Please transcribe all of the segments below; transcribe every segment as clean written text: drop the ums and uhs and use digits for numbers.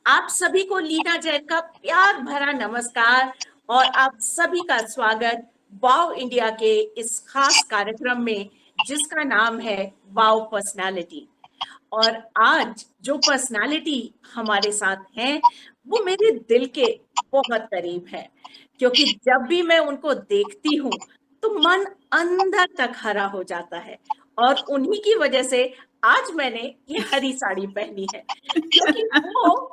आप सभी को लीना जैन का प्यार भरा नमस्कार और आप सभी का स्वागत वाव इंडिया के इस खास कार्यक्रम में जिसका नाम है वाव पर्सनालिटी। और आज जो पर्सनालिटी हमारे साथ हैं वो मेरे दिल के बहुत करीब है, क्योंकि जब भी मैं उनको देखती हूँ तो मन अंदर तक हरा हो जाता है। और उन्हीं की वजह से आज मैंने ये हरी साड़ी पहनी है, क्योंकि वो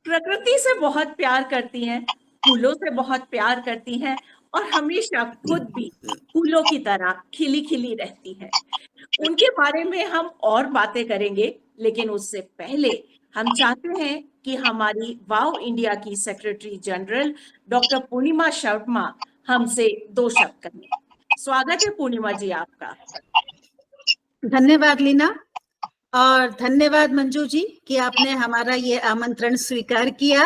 प्रकृति से बहुत प्यार करती हैं, फूलों से बहुत प्यार करती हैं और हमेशा खुद भी फूलों की तरह खिली खिली रहती है। उनके बारे में हम और बातें करेंगे, लेकिन उससे पहले हम चाहते हैं कि हमारी वाव इंडिया की सेक्रेटरी जनरल डॉक्टर पूर्णिमा शर्मा हमसे दो शब्द कहें। स्वागत है पूर्णिमा जी आपका। धन्यवाद लीना, और धन्यवाद मंजू जी कि आपने हमारा ये आमंत्रण स्वीकार किया।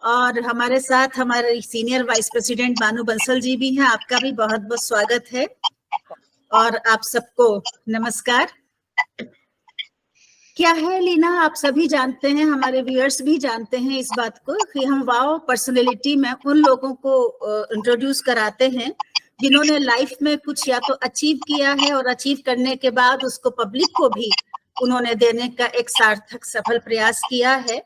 और हमारे साथ हमारे सीनियर वाइस प्रेसिडेंट बानू बंसल जी भी हैं, आपका भी बहुत बहुत स्वागत है। और आप सबको नमस्कार। क्या है लीना, आप सभी जानते हैं, हमारे व्यूअर्स भी जानते हैं इस बात को कि हम वाव पर्सनैलिटी में उन लोगों को इंट्रोड्यूस कराते हैं जिन्होंने लाइफ में कुछ या तो अचीव किया है और अचीव करने के बाद उसको पब्लिक को भी उन्होंने देने का एक सार्थक सफल प्रयास किया है।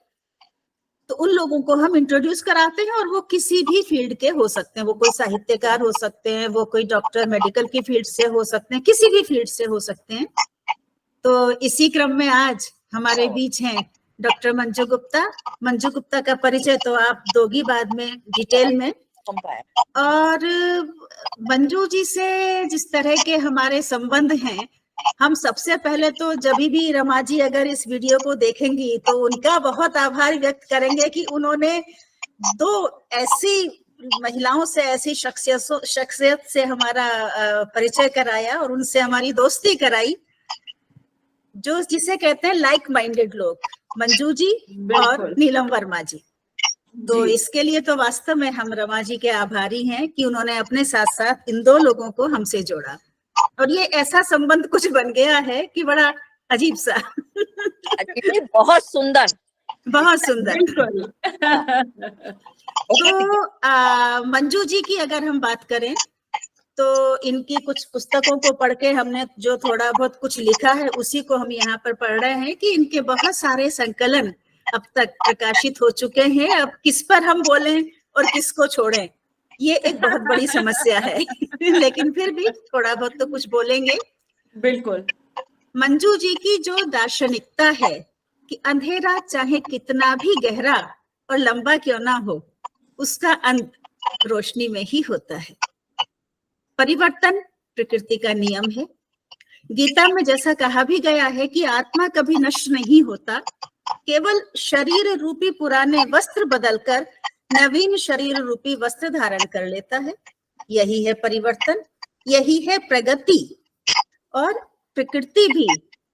तो उन लोगों को हम इंट्रोड्यूस कराते हैं, और वो किसी भी फील्ड के हो सकते हैं। वो कोई साहित्यकार हो सकते हैं, वो कोई डॉक्टर मेडिकल की फील्ड से हो सकते हैं, किसी भी फील्ड से हो सकते हैं। तो इसी क्रम में आज हमारे बीच हैं डॉक्टर मंजू गुप्ता। मंजू गुप्ता का परिचय तो आप दोगी बाद में डिटेल में। और मंजू जी से जिस तरह के हमारे संबंध हैं, हम सबसे पहले तो जब भी रमा जी अगर इस वीडियो को देखेंगी तो उनका बहुत आभार व्यक्त करेंगे कि उन्होंने दो ऐसी महिलाओं से, ऐसी शख्सियत से हमारा परिचय कराया और उनसे हमारी दोस्ती कराई, जो जिसे कहते हैं लाइक माइंडेड लोग, मंजू जी और नीलम वर्मा जी। तो इसके लिए तो वास्तव में हम रमा जी के आभारी हैं कि उन्होंने अपने साथ साथ इन दो लोगों को हमसे जोड़ा, और ये ऐसा संबंध कुछ बन गया है कि बड़ा अजीब सा। बहुत सुंदर, बहुत सुंदर। तो मंजू जी की अगर हम बात करें तो इनकी कुछ पुस्तकों को पढ़ के हमने जो थोड़ा बहुत कुछ लिखा है उसी को हम यहाँ पर पढ़ रहे हैं कि इनके बहुत सारे संकलन अब तक प्रकाशित हो चुके हैं। अब किस पर हम बोलें और किसको छोड़ें, ये एक बहुत बड़ी समस्या है। लेकिन फिर भी थोड़ा बहुत तो कुछ बोलेंगे। बिल्कुल। मंजू जी की जो दार्शनिकता है कि अंधेरा चाहे कितना भी गहरा और लंबा क्यों ना हो, उसका अंत रोशनी में ही होता है। परिवर्तन प्रकृति का नियम है। गीता में जैसा कहा भी गया है कि आत्मा कभी नष्ट नहीं होता, केवल शरीर रूपी पुराने वस्त्र बदलकर नवीन शरीर रूपी वस्त्र धारण कर लेता है। यही है परिवर्तन, यही है प्रगति। और प्रकृति भी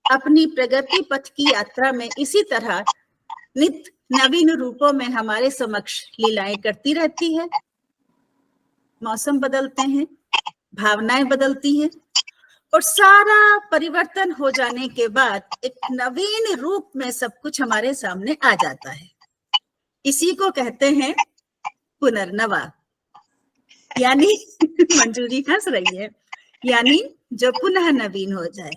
अपनी प्रगति पथ की यात्रा में इसी तरह नित्य नवीन रूपों में हमारे समक्ष लीलाएं करती रहती है। मौसम बदलते हैं, भावनाएं बदलती हैं, और सारा परिवर्तन हो जाने के बाद एक नवीन रूप में सब कुछ हमारे सामने आ जाता है। इसी को कहते हैं पुनर्नवा, यानी मंजू जी हंस रही है, यानी जो पुनः नवीन हो जाए।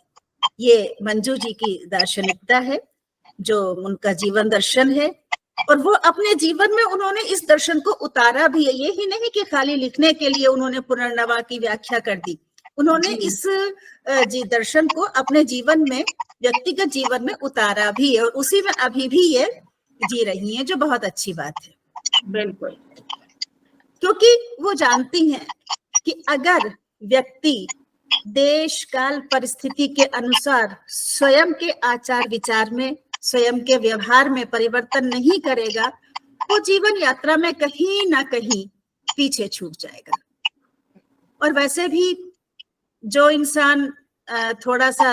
ये मंजू जी की दार्शनिकता है, जो उनका जीवन दर्शन है, और वो अपने जीवन में उन्होंने इस दर्शन को उतारा भी है। ये ही नहीं कि खाली लिखने के लिए उन्होंने पुनर्नवा की व्याख्या कर दी, उन्होंने इस दर्शन को अपने जीवन में, व्यक्तिगत जीवन में उतारा भी है, और उसी में अभी भी ये जी रही हैं, जो बहुत अच्छी बात है। बिल्कुल। क्योंकि वो जानती हैं कि अगर व्यक्ति देश काल परिस्थिति के अनुसार स्वयं के आचार विचार में, स्वयं के व्यवहार में परिवर्तन नहीं करेगा, वो जीवन यात्रा में कहीं ना कहीं पीछे छूट जाएगा। और वैसे भी जो इंसान थोड़ा सा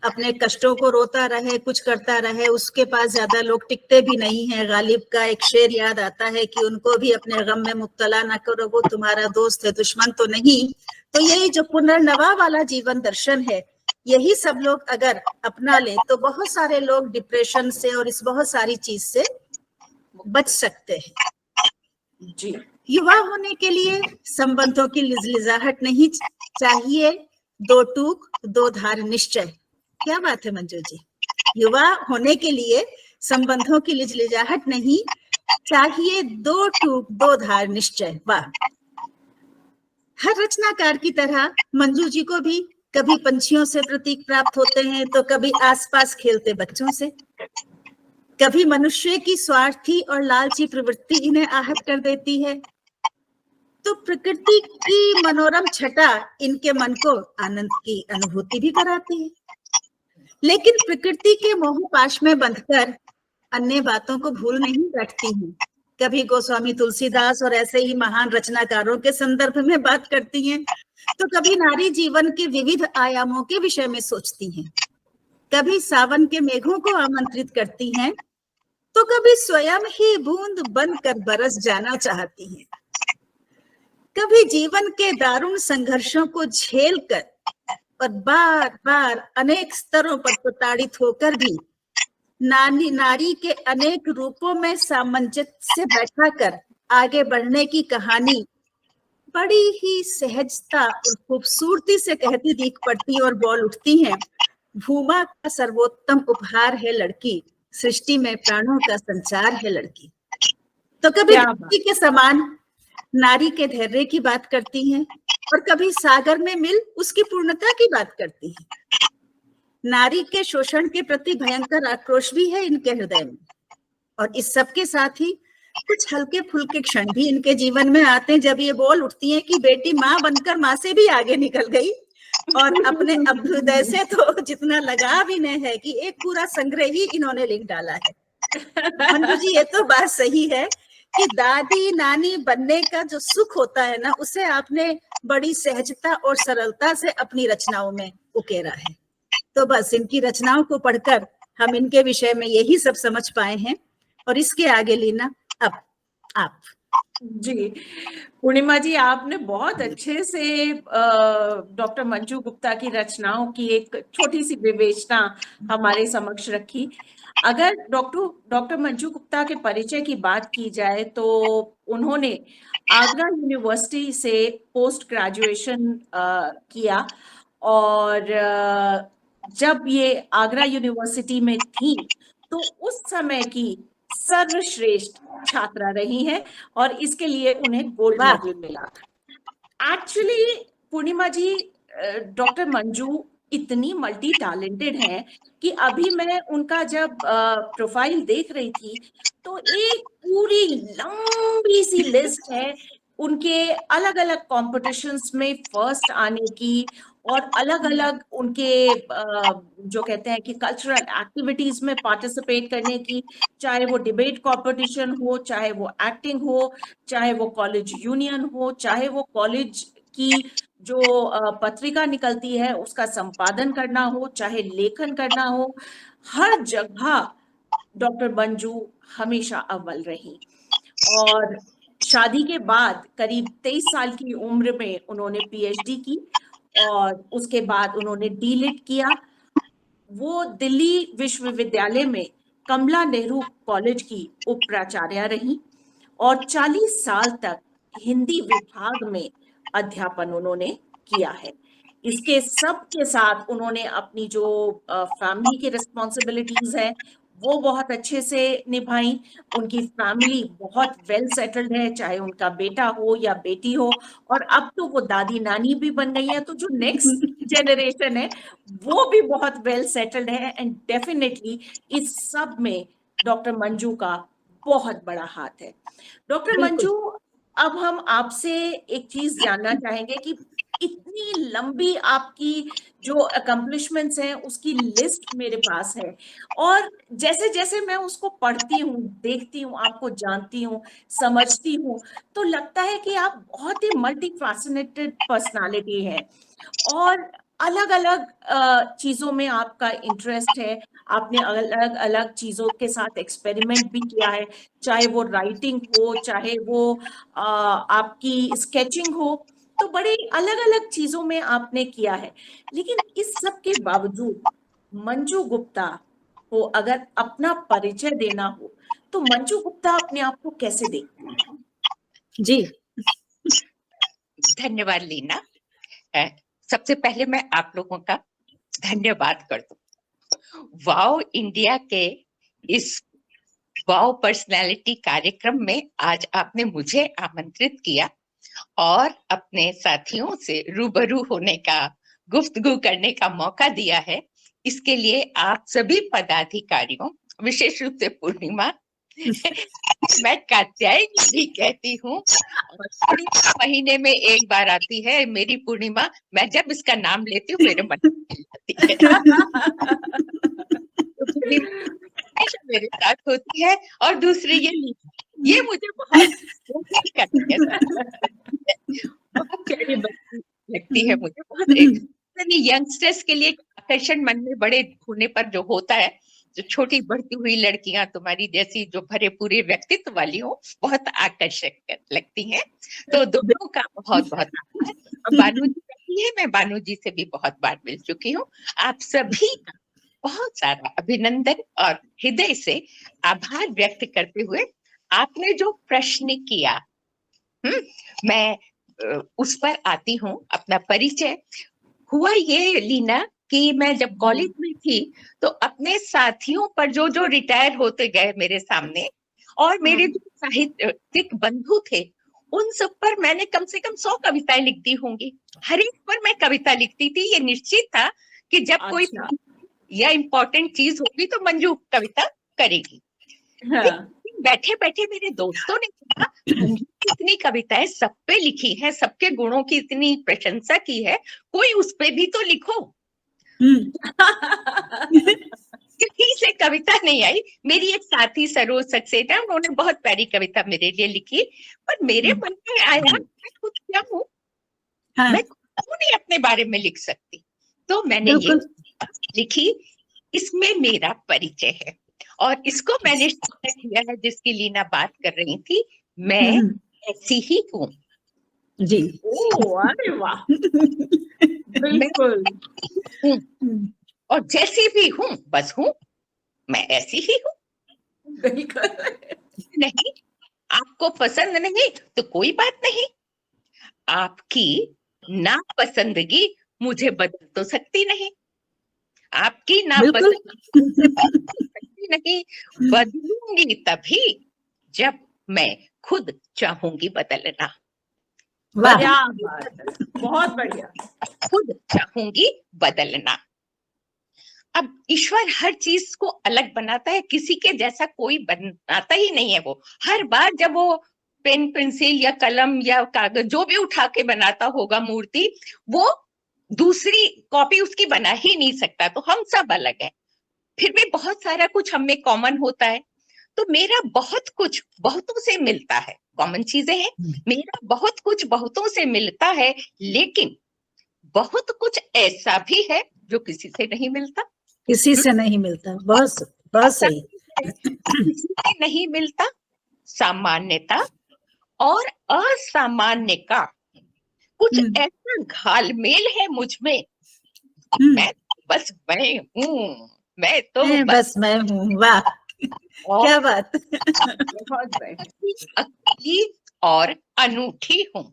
अपने कष्टों को रोता रहे, कुछ करता रहे, उसके पास ज्यादा लोग टिकते भी नहीं हैं। गालिब का एक शेर याद आता है कि उनको भी अपने गम में मुब्तला ना करो, वो तुम्हारा दोस्त है, दुश्मन तो नहीं। तो यही जो पुनर्नवा वाला जीवन दर्शन है, यही सब लोग अगर अपना ले तो बहुत सारे लोग डिप्रेशन से और इस बहुत सारी चीज से बच सकते हैं। जी, युवा होने के लिए संबंधों की लिजलिजाहट नहीं चाहिए, दो टूक दो धार निश्चय। क्या बात है मंजू जी, युवा होने के लिए संबंधों की लिजलिजाहट नहीं चाहिए, दो टूक दो धार निश्चय। वाह। हर रचनाकार की तरह मंजू जी को भी कभी पंछियों से प्रतीक प्राप्त होते हैं तो कभी आसपास खेलते बच्चों से, कभी मनुष्य की स्वार्थी और लालची प्रवृत्ति इन्हें आहत कर देती है, तो प्रकृति की मनोरम छटा इनके मन को आनंद की अनुभूति भी कराती है। लेकिन प्रकृति के मोह पाश में बंधकर अन्य बातों को भूल नहीं बैठती हैं। कभी गोस्वामी तुलसीदास और ऐसे ही महान रचनाकारों के संदर्भ में बात करती हैं, तो कभी नारी जीवन के विविध आयामों के विषय में सोचती हैं, कभी सावन के मेघों को आमंत्रित करती हैं, तो कभी स्वयं ही बूंद बनकर बरस जाना चाहती हैं। कभी जीवन के दारुण संघर्षों को झेलकर और बार बार अनेक स्तरों पर प्रताड़ित होकर भी नारी के अनेक रूपों में सामंजस्य बैठाकर आगे बढ़ने की कहानी बड़ी ही सहजता और खूबसूरती से कहती दिख पड़ती और बोल उठती हैं, भूमा का सर्वोत्तम उपहार है लड़की, सृष्टि में प्राणों का संचार है लड़की। तो कभी धरती के समान नारी के धैर्य की बात करती हैं और कभी सागर में मिल उसकी पूर्णता की बात करती हैं। नारी के शोषण के प्रति भयंकर आक्रोश भी है इनके हृदय में, और इस सब के साथ ही कुछ हल्के फुल्के क्षण भी इनके जीवन में आते हैं जब ये बोल उठती हैं कि बेटी माँ बनकर माँ से भी आगे निकल गई, और अपने अभ्युदय से तो जितना लगाव इन्हें है कि एक पूरा संग्रह ही इन्होंने लिख डाला है। मंजू जी, ये तो बात सही है कि दादी नानी बनने का जो सुख होता है ना, उसे आपने बड़ी सहजता और सरलता से अपनी रचनाओं में उकेरा है। तो बस इनकी रचनाओं को पढ़कर हम इनके विषय में यही सब समझ पाए हैं, और इसके आगे लीना अब आप। जी, पूर्णिमा जी, आपने बहुत अच्छे से डॉक्टर मंजू गुप्ता की रचनाओं की एक छोटी सी विवेचना हमारे समक्ष रखी। अगर डॉक्टर मंजू गुप्ता के परिचय की बात की जाए तो उन्होंने आगरा यूनिवर्सिटी से पोस्ट ग्रेजुएशन किया, और जब ये आगरा यूनिवर्सिटी में थी तो उस समय की सर्वश्रेष्ठ छात्रा रही हैं, और इसके लिए उन्हें गोल्ड मेडल मिला। एक्चुअली पूर्णिमा जी, डॉक्टर मंजू इतनी मल्टी टैलेंटेड हैं कि अभी मैं उनका जब प्रोफाइल देख रही थी तो एक पूरी लंबी सी लिस्ट है उनके अलग अलग कॉम्पिटिशन्स में फर्स्ट आने की, और अलग अलग उनके जो कहते हैं कि कल्चरल एक्टिविटीज में पार्टिसिपेट करने की, चाहे वो डिबेट कॉम्पिटिशन हो, चाहे वो एक्टिंग हो, चाहे वो कॉलेज यूनियन हो, चाहे वो कॉलेज की जो पत्रिका निकलती है उसका संपादन करना हो, चाहे लेखन करना हो, हर जगह डॉक्टर मंजू हमेशा अव्वल रही। और शादी के बाद करीब 23 साल की उम्र में उन्होंने पीएचडी की, और उसके बाद उन्होंने डीलिट किया। वो दिल्ली विश्वविद्यालय में कमला नेहरू कॉलेज की उप प्राचार्य रही, और 40 साल तक हिंदी विभाग में अध्यापन उन्होंने किया है। इसके सब के साथ उन्होंने अपनी जो फैमिली की रिस्पॉन्सिबिलिटीज है वो बहुत अच्छे से निभाई। उनकी फैमिली बहुत वेल सेटल्ड है, चाहे उनका बेटा हो या बेटी हो, और अब तो वो दादी नानी भी बन गई है, तो जो नेक्स्ट जनरेशन है वो भी बहुत वेल सेटल्ड है। एंड डेफिनेटली इस सब में डॉक्टर मंजू का बहुत बड़ा हाथ है। डॉक्टर मंजू, अब हम आपसे एक चीज जानना चाहेंगे कि इतनी लंबी आपकी जो अकम्पलिशमेंट्स हैं उसकी लिस्ट मेरे पास है, और जैसे जैसे मैं उसको पढ़ती हूँ, देखती हूँ, आपको जानती हूँ, समझती हूँ, तो लगता है कि आप बहुत ही मल्टी फैसिनेटेड पर्सनालिटी है, और अलग अलग चीजों में आपका इंटरेस्ट है। आपने अलग अलग चीजों के साथ एक्सपेरिमेंट भी किया है, चाहे वो राइटिंग हो, चाहे वो आपकी स्केचिंग हो, तो बड़ी अलग अलग चीजों में आपने किया है, लेकिन इस सब के बावजूद मंजू गुप्ता को अगर अपना परिचय देना हो तो मंजू गुप्ता अपने आप को कैसे देखती है? जी। धन्यवाद लीना। अ, सबसे पहले मैं आप लोगों का धन्यवाद कर दूं। वाओ इंडिया के इस वाओ पर्सनालिटी कार्यक्रम में आज आपने मुझे आमंत्रित किया और अपने साथियों से रूबरू होने का, गुफ्तगू करने का मौका दिया है। इसके लिए आप सभी पदाधिकारियों, विशेष रूप से पूर्णिमा, मैं कात्यायनी भी कहती हूँ, और पूर्णिमा महीने में एक बार आती है मेरी पूर्णिमा, मैं जब इसका नाम लेती हूँ मेरे मन में आती है। तो पूर्णिमा हमेशा मेरे साथ होती है। और दूसरी ये मुझे बहुत करती है, बहुत प्यारी लगती है मुझे, बहुत यंगस्टर्स के लिए आकर्षण मन में बड़े होने पर जो होता है, जो छोटी बढ़ती हुई लड़कियां तुम्हारी जैसी जो भरे पूरे व्यक्तित्व वाली हो, बहुत आकर्षक लगती हैं। तो दोनों का बहुत बहुत आभार। और बानू जी कहती है, मैं बानू जी से भी बहुत बार मिल चुकी हूँ। आप सभी का बहुत सारा अभिनंदन और हृदय से आभार व्यक्त करते हुए आपने जो प्रश्न किया, मैं उस पर आती हूँ। अपना परिचय हुआ ये लीना कि मैं जब कॉलेज में थी तो अपने साथियों पर जो जो रिटायर होते गए मेरे सामने, और मेरे जो साहित्यिक बंधु थे, उन सब पर मैंने कम से कम 100 कविताएं लिख दी होंगी। हर एक पर मैं कविता लिखती थी। ये निश्चित था कि जब कोई या इम्पोर्टेंट चीज होगी तो मंजू कविता करेगी। बैठे बैठे मेरे दोस्तों ने कहा, इतनी कविताएं सब पे लिखी हैं, सबके गुणों की इतनी प्रशंसा की है, कोई उस पे भी तो लिखो। कहीं से कविता नहीं आई। मेरी एक साथी सरोज सक्सेना, उन्होंने बहुत प्यारी कविता मेरे लिए लिखी, पर मेरे मन में आया मैं खुद क्या हूँ, मैं क्यों नहीं अपने बारे में लिख सकती। तो मैंने ये लिखी, इसमें मेरा परिचय है, और इसको मैंने किया है जिसकी लीना बात कर रही थी, मैं ऐसी ही हूँ जी। अरे वाह, बिल्कुल। और जैसी भी हूँ बस हूँ, मैं ऐसी ही हूँ। बिल्कुल नहीं, आपको पसंद नहीं तो कोई बात नहीं, आपकी नापसंदगी मुझे बदल तो सकती नहीं, आपकी नापसंदगी नहीं, बदलूंगी तभी जब मैं खुद चाहूंगी बदलना। बढ़िया, बहुत बढ़िया। खुद चाहूंगी बदलना। अब ईश्वर हर चीज को अलग बनाता है, किसी के जैसा कोई बनाता ही नहीं है। वो हर बार जब वो पेन पेंसिल या कलम या कागज जो भी उठा के बनाता होगा मूर्ति, वो दूसरी कॉपी उसकी बना ही नहीं सकता। तो हम सब अलग हैं, फिर भी बहुत सारा कुछ हम में कॉमन होता है। तो मेरा बहुत कुछ बहुतों से मिलता है, कॉमन चीजें हैं। मेरा बहुत कुछ बहुतों से मिलता है, लेकिन बहुत कुछ ऐसा भी है जो किसी से नहीं मिलता। किसी से नहीं मिलता, बहुत सही। किसी से नहीं मिलता। सामान्यता और असामान्य का कुछ ऐसा घालमेल है मुझ में। मैं बस मैं हूँ, मैं तो बस मैं हूँ। वाह, क्या बात। बहुत अकेली और अनूठी हूँ।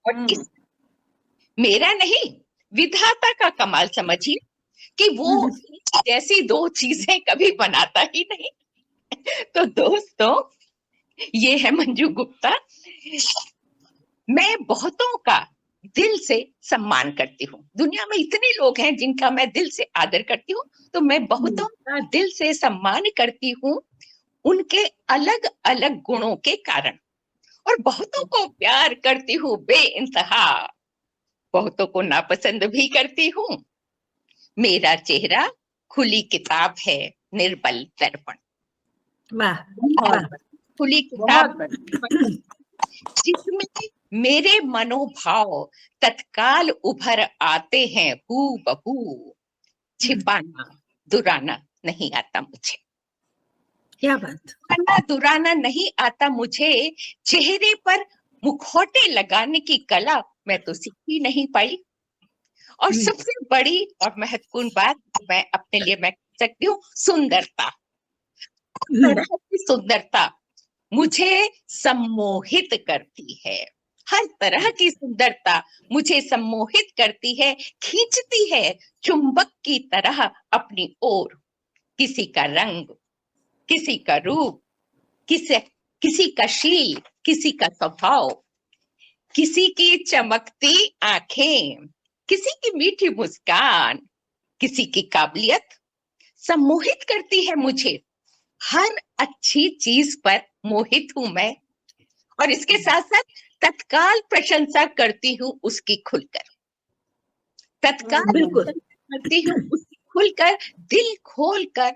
और मेरा नहीं, विधाता का कमाल समझिए कि वो जैसी दो चीजें कभी बनाता ही नहीं। तो दोस्तों, ये है मंजू गुप्ता। मैं बहुतों का दिल से सम्मान करती हूँ। दुनिया में इतने लोग हैं जिनका मैं दिल से आदर करती हूँ, तो मैं बहुतों का दिल से सम्मान करती हूँ उनके अलग अलग गुणों के कारण, और बहुतों को प्यार करती हूँ बेइंतहा, बहुतों को नापसंद भी करती हूँ। मेरा चेहरा खुली किताब है, निर्बल दर्पण। वाह, खुली किताब जिसमें मेरे मनोभाव तत्काल उभर आते हैं हूबहू। छिपाना दुराना नहीं आता मुझे। क्या बात। दुराना नहीं आता मुझे। चेहरे पर मुखौटे लगाने की कला मैं तो सीख ही नहीं पाई। और सबसे बड़ी और महत्वपूर्ण बात मैं अपने लिए मैं कह सकती हूँ, सुंदरता। तरह की सुंदरता मुझे सम्मोहित करती है। हर तरह की सुंदरता मुझे सम्मोहित करती है, खींचती है चुंबक की तरह अपनी ओर। किसी का रंग, किसी का रूप, किसी का शील, किसी का स्वभाव, किसी की चमकती आंखें, किसी की मीठी मुस्कान, किसी की काबिलियत सम्मोहित करती है मुझे। हर अच्छी चीज पर मोहित हूं मैं, और इसके साथ साथ तत्काल प्रशंसा करती हूँ उसकी खुलकर। तत्काल बिल्कुल। प्रशंसा करती हूँ उसकी खुलकर, दिल खोलकर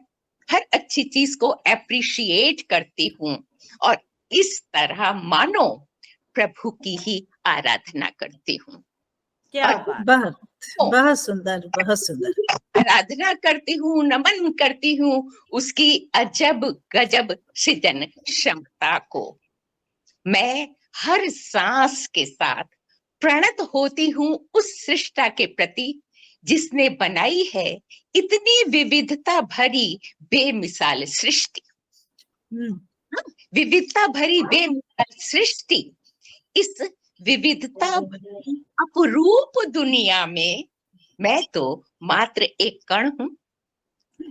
हर अच्छी चीज को एप्रिशिएट करती हूँ, और इस तरह मानो प्रभु की ही आराधना करती हूँ। क्या और बात। बहुत बहुत सुंदर, बहुत सुंदर। आराधना करती हूँ, नमन करती हूँ उसकी अजब गजब सृजन क्षमता को। मैं हर सांस के साथ प्रणत होती हूँ उस सृष्टा के प्रति जिसने बनाई है इतनी विविधता भरी बेमिसाल सृष्टि। विविधता भरी बेमिसाल सृष्टि, इस विविधता भरी अपरूप दुनिया में मैं तो मात्र एक कण हूँ,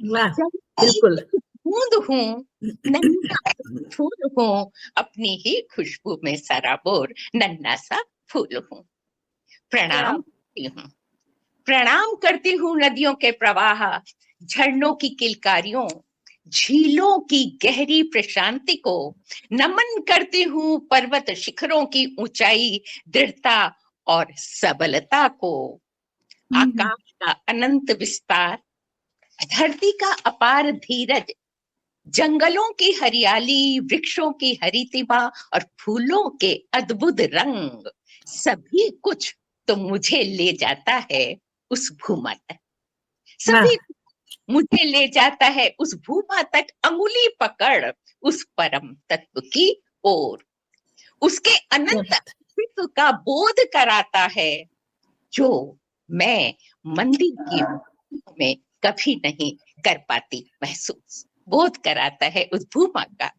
वाह, बिल्कुल। बूंद हूँ, नन्हा फूल हूँ, अपनी ही खुशबू में सराबोर नन्हा सा फूल हूँ। प्रणाम करती हूँ, प्रणाम करती हूँ नदियों के प्रवाह, झरनों की किलकारियों, झीलों की गहरी प्रशांति को। नमन करती हूँ पर्वत शिखरों की ऊंचाई, दृढ़ता और सबलता को। आकाश का अनंत विस्तार, धरती का अपार धीरज, जंगलों की हरियाली, वृक्षों की हरितिमा और फूलों के अद्भुत रंग, सभी कुछ तो मुझे ले जाता है उस भूमा तक। सभी मुझे ले जाता है उस भूमा तक, अंगुली पकड़ उस परम तत्व की ओर। उसके अनंत अस्तित्व का बोध कराता है, जो मैं मंदिर की में कभी नहीं कर पाती महसूस। बोध कराता है उस भूमा का,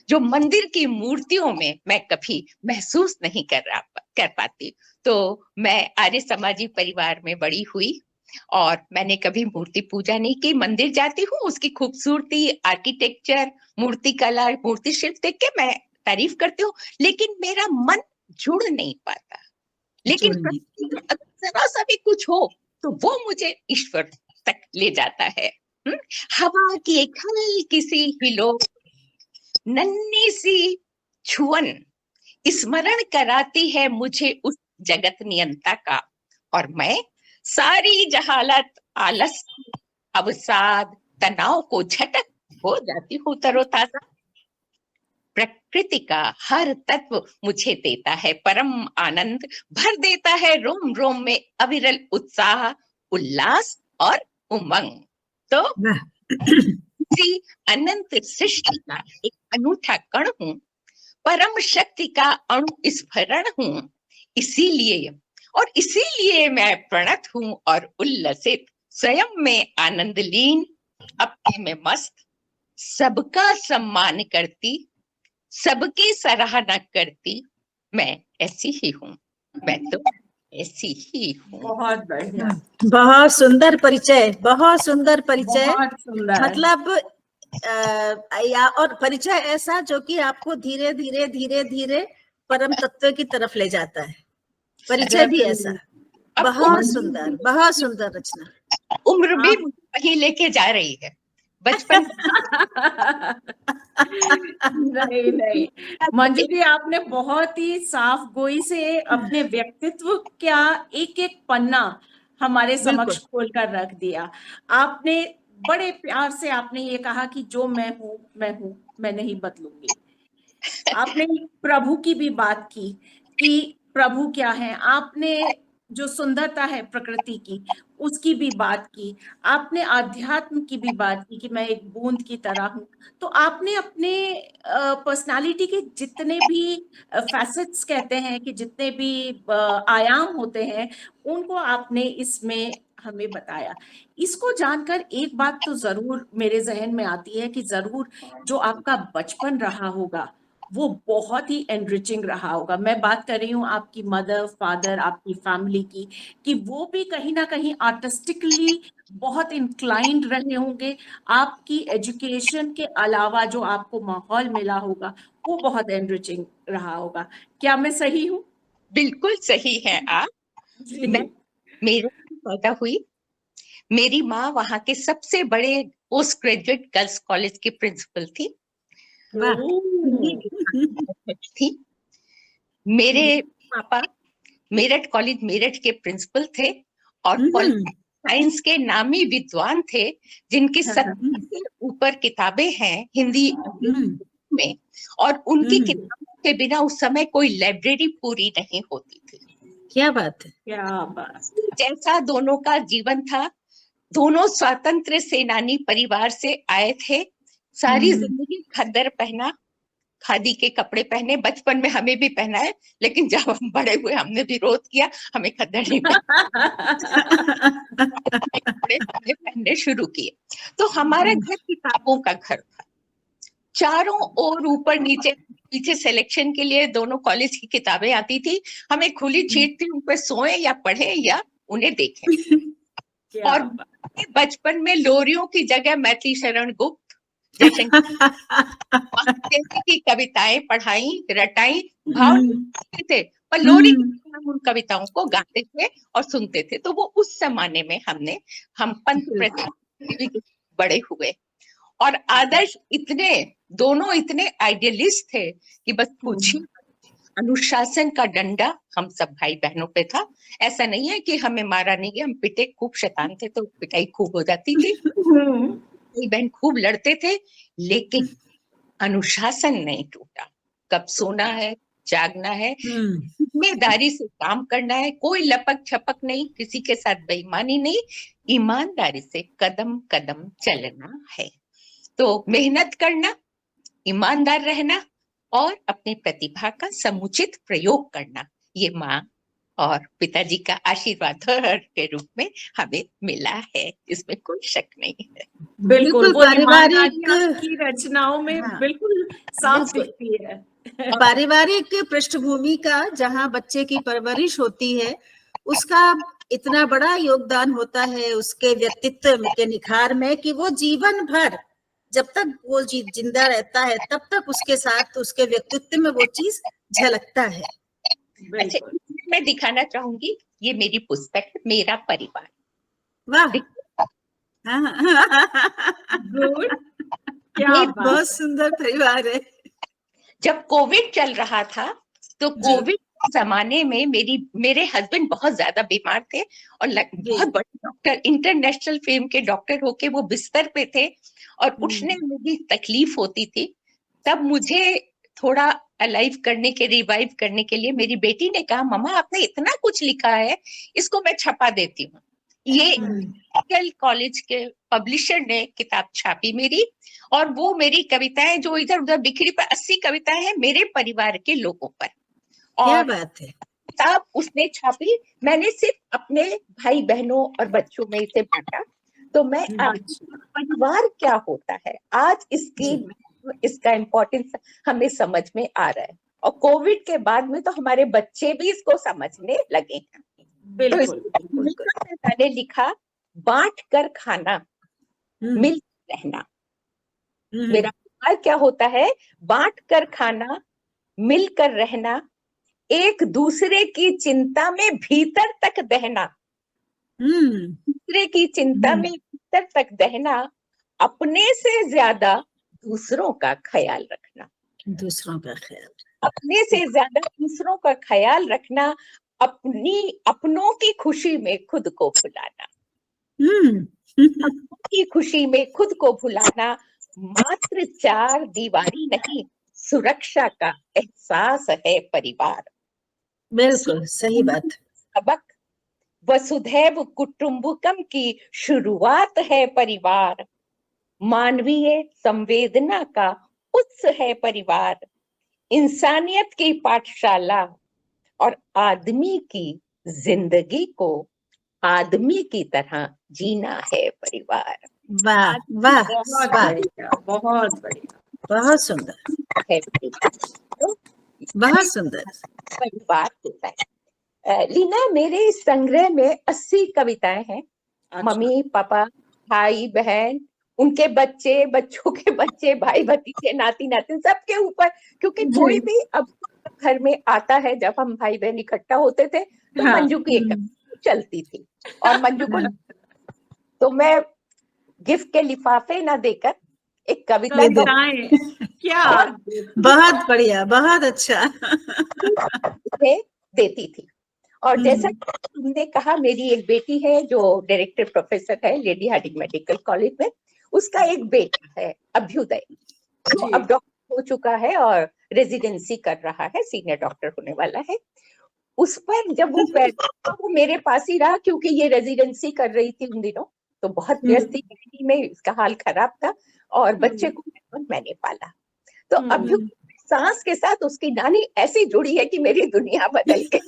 जो मंदिर की मूर्तियों में मैं कभी महसूस नहीं कर पाती। तो मैं आर्य समाजी परिवार में बड़ी हुई, और मैंने कभी मूर्ति पूजा नहीं की। मंदिर जाती हूँ, उसकी खूबसूरती, आर्किटेक्चर, मूर्ति कला, मूर्ति शिल्प देख के मैं तारीफ करती हूँ, लेकिन मेरा मन जुड़ नहीं पाता। लेकिन अगर जरा सा भी कुछ हो तो वो मुझे ईश्वर तक ले जाता है। हवा की एक हल्की सी हिलो, नन्ही सी छुअन स्मरण कराती है मुझे उस जगत नियंता का, और मैं सारी जहालत, आलस, अवसाद, तनाव को झटक हो जाती हूँ तरोताजा। प्रकृति का हर तत्व मुझे देता है परम आनंद, भर देता है रोम रोम में अविरल उत्साह, उल्लास और उमंग। तो इसी अनंत सृष्टि का एक अनूठा कण हूँ, परम शक्ति का अणु स्फुरण हूँ। इसीलिए मैं प्रणत हूँ और उल्लसित, स्वयं में आनंद लीन, अपने में मस्त, सबका सम्मान करती, सबकी सराहना करती। मैं ऐसी ही हूँ, मैं तो ऐसी ही हूँ। बहुत बढ़िया, बहुत सुंदर परिचय, बहुत सुंदर परिचय। बहुत सुंदर। मतलब और परिचय ऐसा जो कि आपको धीरे धीरे धीरे धीरे परम तत्व की तरफ ले जाता है। परिचय भी ऐसा, बहुत सुंदर, बहुत सुंदर रचना। उम्र भी वही लेके जा रही है, बचपन। नहीं नहीं मंजू जी, आपने बहुत ही साफ गोई से अपने व्यक्तित्व का एक एक पन्ना हमारे समक्ष खोलकर रख दिया। आपने बड़े प्यार से आपने ये कहा कि जो मैं हूँ मैं नहीं बदलूंगी। आपने प्रभु की भी बात की कि प्रभु क्या है। आपने जो सुंदरता है प्रकृति की उसकी भी बात की, आपने आध्यात्म की भी बात की कि मैं एक बूंद की तरह हूँ। तो आपने अपने पर्सनालिटी के जितने भी फैसेट्स कहते हैं कि जितने भी आयाम होते हैं, उनको आपने इसमें हमें बताया। इसको जानकर एक बात तो जरूर मेरे जहन में आती है कि जरूर जो आपका बचपन रहा होगा वो बहुत ही एनरिचिंग रहा होगा। मैं बात कर रही हूँ आपकी मदर फादर, आपकी फैमिली की, कि वो भी कहीं ना कहीं आर्टिस्टिकली बहुत इंक्लाइंड रहे होंगे। आपकी एजुकेशन के अलावा जो आपको माहौल मिला होगा वो बहुत एनरिचिंग रहा होगा। क्या मैं सही हूँ? बिल्कुल सही है आप। मैं जी। मेरे पैदा हुई, मेरी माँ वहाँ के सबसे बड़े पोस्ट ग्रेजुएट गर्ल्स कॉलेज की प्रिंसिपल थी। वाह। हिंदी विभाग थी। मेरे पापा मेरठ कॉलेज मेरठ के प्रिंसिपल थे और हम्म, साइंस के नामी विद्वान थे, जिनकी हाँ, 70 से ऊपर किताबें हैं हिंदी हम्म, में। और उनकी हम्म, किताबों के बिना उस समय कोई लाइब्रेरी पूरी नहीं होती थी। क्या बात है। क्या बात। जैसा दोनों का जीवन था, दोनों स्वतंत्र सेनानी परिवार से आए थे। सारी हम्म, जिंदगी खद्दर पहना, खादी के कपड़े पहने, बचपन में हमें भी पहना है, लेकिन जब हम बड़े हुए हमने विरोध किया, हमें खद्दर नहीं कपड़े हमने पहनने शुरू किए। तो हमारा घर किताबों का घर था, चारों ओर ऊपर नीचे पीछे सिलेक्शन के लिए दोनों कॉलेज की किताबें आती थी। हमें खुली छीट थी, उन पर सोए या पढ़े या उन्हें देखें। क्या और बात। बचपन में लोरियों की जगह मैथिली शरण गुप्त, जयशंकर की कविताएं पढ़ाई रटाई, भाव लिखते थे, पर लोरी की हम उन कविताओं को गाते थे और सुनते थे। तो वो उस जमाने में हम पंथ प्रथा बड़े हुए। और आदर्श इतने, दोनों इतने आइडियलिस्ट थे कि बस पूछिए। अनुशासन का डंडा हम सब भाई बहनों पे था। ऐसा नहीं है कि हमें मारा नहीं गया, हम पिटे, खूब शैतान थे तो पिटाई खूब हो जाती थी, भाई बहन खूब लड़ते थे, लेकिन अनुशासन नहीं टूटा। कब सोना है, जागना है, जिम्मेदारी से काम करना है, कोई लपक छपक नहीं, किसी के साथ बेईमानी नहीं, ईमानदारी से कदम कदम चलना है। तो मेहनत करना, ईमानदार रहना और अपनी प्रतिभा का समुचित प्रयोग करना, ये माँ और पिताजी का आशीर्वाद के रूप में हमें मिला है, इसमें कोई शक नहीं है। बिल्कुल, बिल्कुल वो ईमानदारी पारिवारिक। आपकी रचनाओं में हाँ, बिल्कुल साफ बिल्कुल दिखती है। पारिवारिक पृष्ठभूमि का जहाँ बच्चे की परवरिश होती है, उसका इतना बड़ा योगदान होता है उसके व्यक्तित्व के निखार में कि वो जीवन भर जब तक वो जिंदा रहता है तब तक उसके साथ उसके व्यक्तित्व में वो चीज झलकता है। अच्छा, बिल्कुल। मैं दिखाना चाहूंगी, ये मेरी पुस्तक है, मेरा परिवार। वाह। गुड। क्या ये बात बहुत है। सुंदर परिवार है। जब कोविड चल रहा था, तो जी कोविड जमाने में मेरे हस्बैंड बहुत ज्यादा बीमार थे और जी। बहुत बड़े डॉक्टर, इंटरनेशनल फेम के डॉक्टर होके वो बिस्तर पे थे और उठने में भी तकलीफ होती थी। तब मुझे थोड़ा अलाइव करने के, रिवाइव करने के लिए मेरी बेटी ने कहा, मम्मा आपने इतना कुछ लिखा है, इसको मैं छपा देती हूँ। ये कॉलेज के पब्लिशर ने किताब छापी मेरी, और वो मेरी कविताएं जो इधर उधर बिखरी पर 80 कविताएं हैं मेरे परिवार के लोगों पर। क्या और बात है। किताब उसने छापी, मैंने सिर्फ अपने भाई बहनों और बच्चों में इसे बांटा। तो मैं अच्छा। परिवार क्या होता है आज, इसका इम्पोर्टेंस हमें समझ में आ रहा है। और कोविड के बाद में तो हमारे बच्चे भी इसको समझने लगे हैं। तो बिल्कुल बिल्कुल। इसमें मैंने लिखा, बांट कर खाना, मिल रहना। मेरा परिवार क्या होता है, बांट कर खाना, मिलकर रहना, एक दूसरे की चिंता में भीतर तक दहना, दूसरे की चिंता में भीतर तक दहना, अपने से ज्यादा दूसरों का ख्याल रखना, दूसरों का ख्याल। अपने से ज्यादा दूसरों का ख्याल रखना, अपनों की खुशी में खुद को भुलाना, अपनों की खुशी में खुद को भुलाना, मात्र चार दीवारी नहीं, सुरक्षा का एहसास है परिवार। बिल्कुल सही बात। सबक वसुधैव कुटुंबकम की शुरुआत है परिवार, मानवीय संवेदना का उत्स है परिवार, इंसानियत की पाठशाला और आदमी की जिंदगी को आदमी की तरह जीना है परिवार। वाह वाह बहुत वाह, बढ़िया, बहुत बढ़िया। बहुत सुंदर, है तो बहुत सुंदर। परिवार होता है। लीना, मेरे इस संग्रह में 80 कविताएं हैं। अच्छा, मम्मी पापा, भाई बहन, उनके बच्चे, बच्चों के बच्चे, भाई भतीजे, नाती नातिन, सबके ऊपर, क्योंकि कोई भी अब घर में आता है, जब हम भाई बहन इकट्ठा होते थे तो हाँ, मंजू की एक चलती थी, और मंजू को तो मैं गिफ्ट के लिफाफे ना देकर एक कविता कविताएं, क्या और बहुत बढ़िया, बहुत अच्छा। उसे देती थी। और जैसा कि तुमने कहा, मेरी एक बेटी है जो डायरेक्टर प्रोफेसर है लेडी हार्डिंग मेडिकल कॉलेज में, उसका एक बेटा है अभ्युदय, जो जी, अब डॉक्टर हो चुका है और रेजिडेंसी कर रहा है, सीनियर डॉक्टर होने वाला है। उस पर जब वो पैदा, वो मेरे पास ही रहा, क्योंकि ये रेजिडेंसी कर रही थी उन दिनों, तो बहुत व्यस्त थी गर्मी में, इसका हाल खराब था, और बच्चे को मैंने पाला। तो अभी सांस के साथ उसकी नानी ऐसी जुड़ी है कि मेरी दुनिया बदल गई।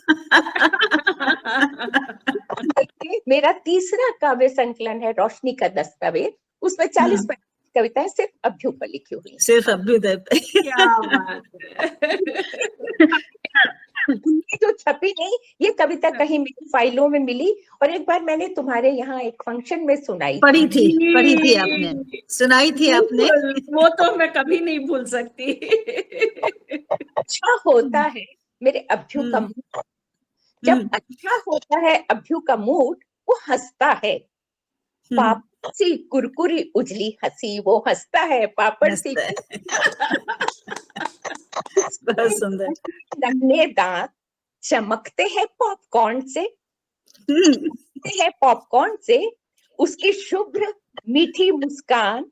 मेरा तीसरा काव्य संकलन है रोशनी का दस्तावेज, उसमें 40-50 कविताएं सिर्फ अभ्यू पर लिखी हुई हैं। सिर्फ अभ्युदय पे। क्या बात है। ये जो छपी नहीं, ये कविता कहीं मेरी फाइलों में मिली, और एक बार मैंने तुम्हारे यहाँ एक फंक्शन में सुनाई पढ़ी थी जी, आपने, सुनाई थी आपने। बिल्कुल, वो तो मैं कभी नहीं भूल सकती। अच्छा होता है मेरे अभ्यू का मूड, जब अच्छा होता है अभ्यू का मूड, वो हंसता है। पापड़ सी कुरकुरी उजली हंसी, वो हंसता है पापड़ सी बहुत सुंदर। नन्हे दांत चमकते हैं पॉपकॉर्न से, है पॉपकॉर्न से, उसकी शुभ्र मीठी मुस्कान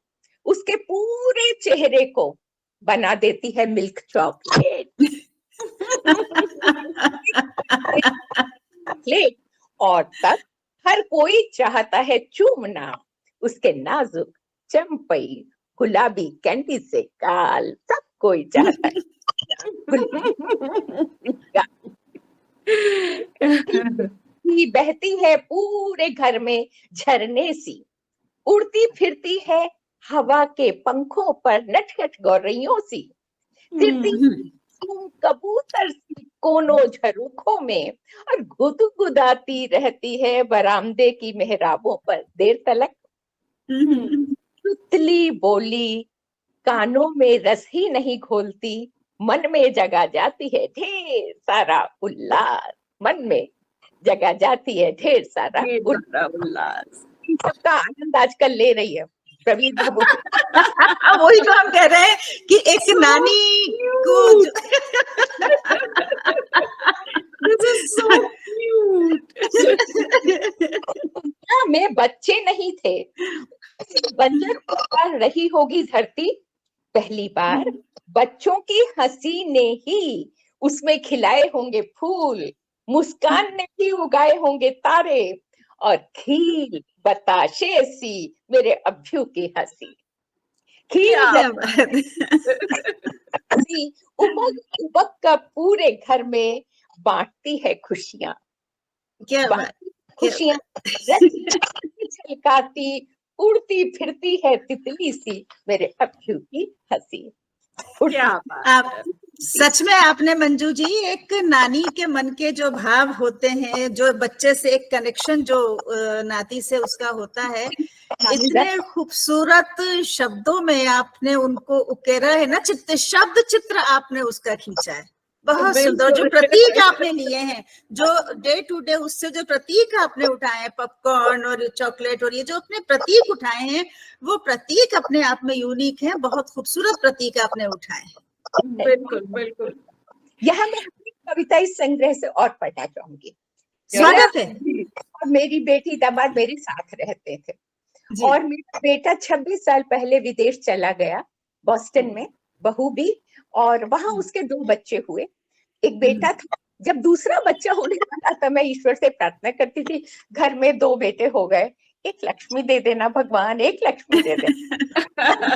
उसके पूरे चेहरे को बना देती है मिल्क चॉकलेट। और तब हर कोई चाहता है चूमना उसके नाजुक चंपई गुलाबी कैंडी से गाल, सब कोई चाहता है। बहती है पूरे घर में झरने सी, उड़ती फिरती है हवा के पंखों पर नटखट गौरैयों सी, फिरती कबूतर सी कोनों झरोखों में, और गुदगुदाती रहती है बरामदे की मेहराबों पर देर तलक। तुतली बोली कानों में रस ही नहीं घोलती, मन में जगा जाती है ढेर सारा उल्लास, मन में जगा जाती है ढेर सारा उल्लास। सबका आनंद आजकल ले रही है प्रवीण बाबू। वही तो हम कह रहे हैं कि एक नानी को This is so cute. में बच्चे नहीं थे, बंजर पर रही होगी धरती, पहली बार बच्चों की हंसी ने ही उसमें खिलाए होंगे फूल, मुस्कान ने ही उगाए होंगे तारे, और खील बताशे सी मेरे अभ्यू की हंसी। खील हंसी उमग उमग का पूरे घर में बांटती है खुशियां, क्या बात, खुशियां छलकाती उड़ती फिरती है तितली सी मेरे अभ्यू की हंसी। क्या बात आप है। सच में आपने मंजू जी एक नानी के मन के जो भाव होते हैं, जो बच्चे से एक कनेक्शन जो नाती से उसका होता है, इतने खूबसूरत शब्दों में आपने उनको उकेरा है ना, शब्द चित्र आपने उसका खींचा है, बहुत सुंदर। जो प्रतीक आपने लिए हैं, जो डे टू डे उससे जो प्रतीक आपने उठाए हैं, पॉपकॉर्न और चॉकलेट और ये जो अपने प्रतीक उठाए हैं, वो प्रतीक अपने आप में यूनिक है, बहुत खूबसूरत प्रतीक आपने उठाए हैं। बिल्कुल बिल्कुल। यहाँ मैं अपनी कविता इस संग्रह से और पढ़ना चाहूंगी। स्वागत है। और मेरी बेटी दामाद मेरे साथ रहते थे, और मेरा बेटा 26 साल पहले विदेश चला गया, बॉस्टन में, बहू भी, और वहां उसके 2 बच्चे हुए। एक बेटा था जब दूसरा बच्चा होने वाला था, मैं ईश्वर से प्रार्थना करती थी, घर में 2 बेटे हो गए, एक लक्ष्मी दे देना भगवान, एक लक्ष्मी दे देना।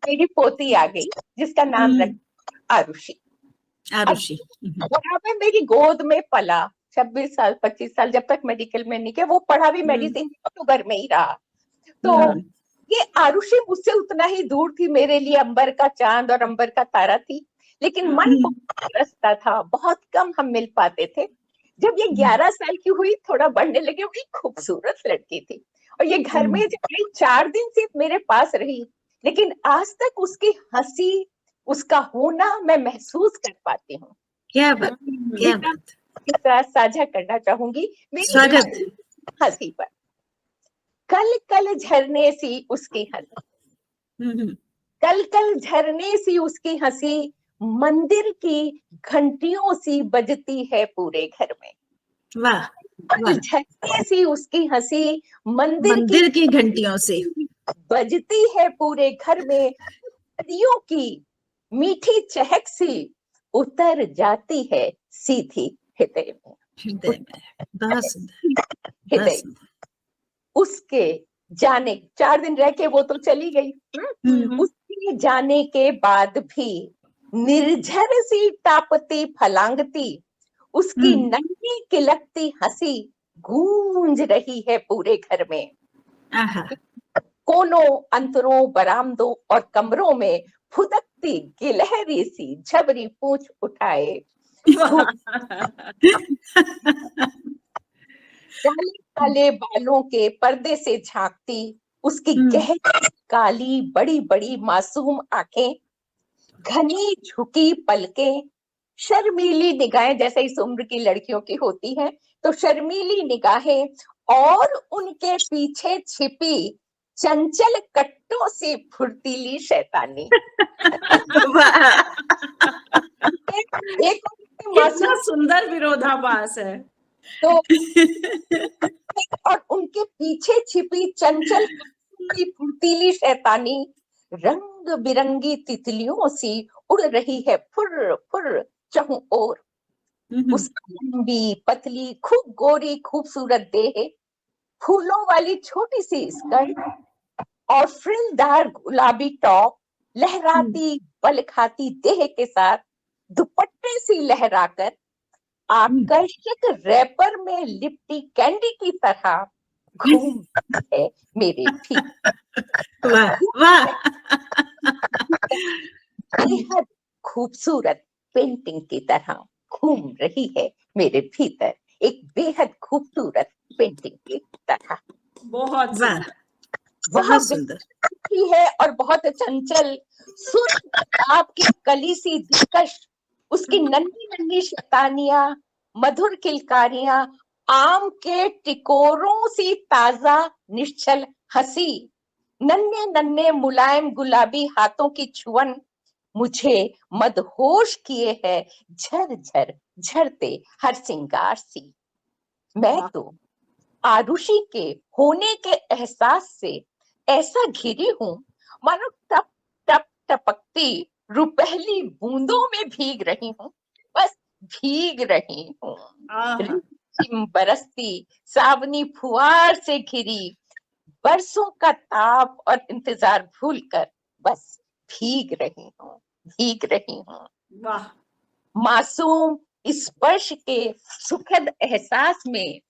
मेरी पोती आ गई जिसका नाम रखा आरुषि। आरुषि। बराबर मेरी गोद में पला 26 साल 25 साल, जब तक मेडिकल में नहीं किया, वो पढ़ा भी मेडिसिन तो घर में ही रहा। तो ये आरुषि मुझसे उतना ही दूर थी, मेरे लिए अंबर का चांद और अंबर का तारा थी, लेकिन मन बहुत रसता था, बहुत कम हम मिल पाते थे। जब ये 11 साल की हुई, थोड़ा बढ़ने लगी, वो एक खूबसूरत लड़की थी, और ये घर में जब 4 दिन सिर्फ मेरे पास रही, लेकिन आज तक उसकी हंसी, उसका होना मैं महसूस कर पाती हूँ। क्या बात, क्या बात। के साथ साझा करना चाहूंगी स्वागत। मेरी हंसी पर। कल कल झरने सी उसकी हंसी, कल कल झरने सी उसकी हंसी, मंदिर की घंटियों सी बजती है पूरे घर में। वाह, वाह। झरने सी उसकी हंसी, मंदिर की घंटियों से बजती है पूरे घर में। नदियों की मीठी चहक सी उतर जाती है सीधी हृदय में। हृदय में। बहुत सुंदर, बहुत हृदय सुंदर। उसके जाने 4 दिन रह के वो तो चली गई, उसके जाने के बाद भी निर्झर सी तापती फलांगती, उसकी नन्ही किलकती हंसी गूंज रही है पूरे घर में। आहा। कोनों, अंतरों, बरामदों और कमरों में फुदकती गिलहरी सी झबरी पूंछ उठाए काले काले बालों के पर्दे से झांकती उसकी गहरी काली बड़ी बड़ी मासूम आंखें, घनी झुकी पलकें, शर्मीली निगाहें, जैसे इस उम्र की लड़कियों की होती हैं, तो शर्मीली निगाहें, और उनके पीछे छिपी चंचल कट्टों से फुर्तीली शैतानी। एक कितना सुंदर विरोधाभास है। तो और उनके पीछे छिपी चंचल की फुर्तीली शैतानी रंग बिरंगी तितलियों सी उड़ रही है फुर फुर चहुं ओर। उसकी लंबी पतली खूब गोरी खूबसूरत देह, फूलों वाली छोटी सी स्कर्ट और फ्रिलदार गुलाबी टॉप, लहराती बल खाती देह के साथ दुपट्टे से लहराकर आकर्षक रैपर में लिपटी कैंडी की तरह घूम है मेरे भीतर। वाह, वाह। बेहद खूबसूरत पेंटिंग की तरह घूम रही है मेरे भीतर, एक बेहद खूबसूरत पेंटिंग की तरह। बहुत वाह, सुंदर। बहुत सुंदर है और बहुत चंचल सुर आपकी कली सी दिलकश, उसकी नन्ही नन्ही शैतानियां, मधुर किलकारियां, आम के टिकोरों सी ताजा निश्चल हंसी, नन्हे नन्हे मुलायम गुलाबी हाथों की छुअन मुझे मदहोश किए है झर झर झरते हर सिंगार सी। मैं तो आरुषि के होने के एहसास से ऐसा घिरी हूँ मानो टप टप टपकती रुपहली बूंदों में भीग रही हूँ, बस भीग रही हूँ। रिमझिम बरसती सावनी फुहार से घिरी, बरसों का ताप और इंतजार भूलकर बस भीग रही हूँ, भीग रही हूँ। वाह। मासूम स्पर्श के सुखद एहसास में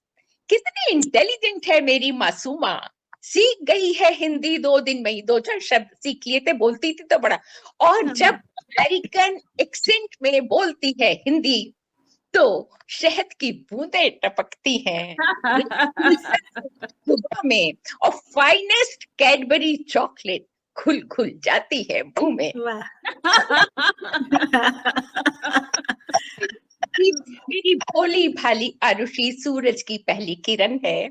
कितनी इंटेलिजेंट है मेरी मासूमा, सीख गई है हिंदी 2 दिन में ही, 2-4 शब्द सीख लिए थे, बोलती थी तो बड़ा, और जब अमेरिकन एक्सेंट में बोलती है हिंदी तो शहद की बूंदें टपकती हैं सुबह में, और फाइनेस्ट कैडबरी चॉकलेट खुल खुल जाती है मुंह में। मेरी भोली भाली आरुषि सूरज की पहली किरण है,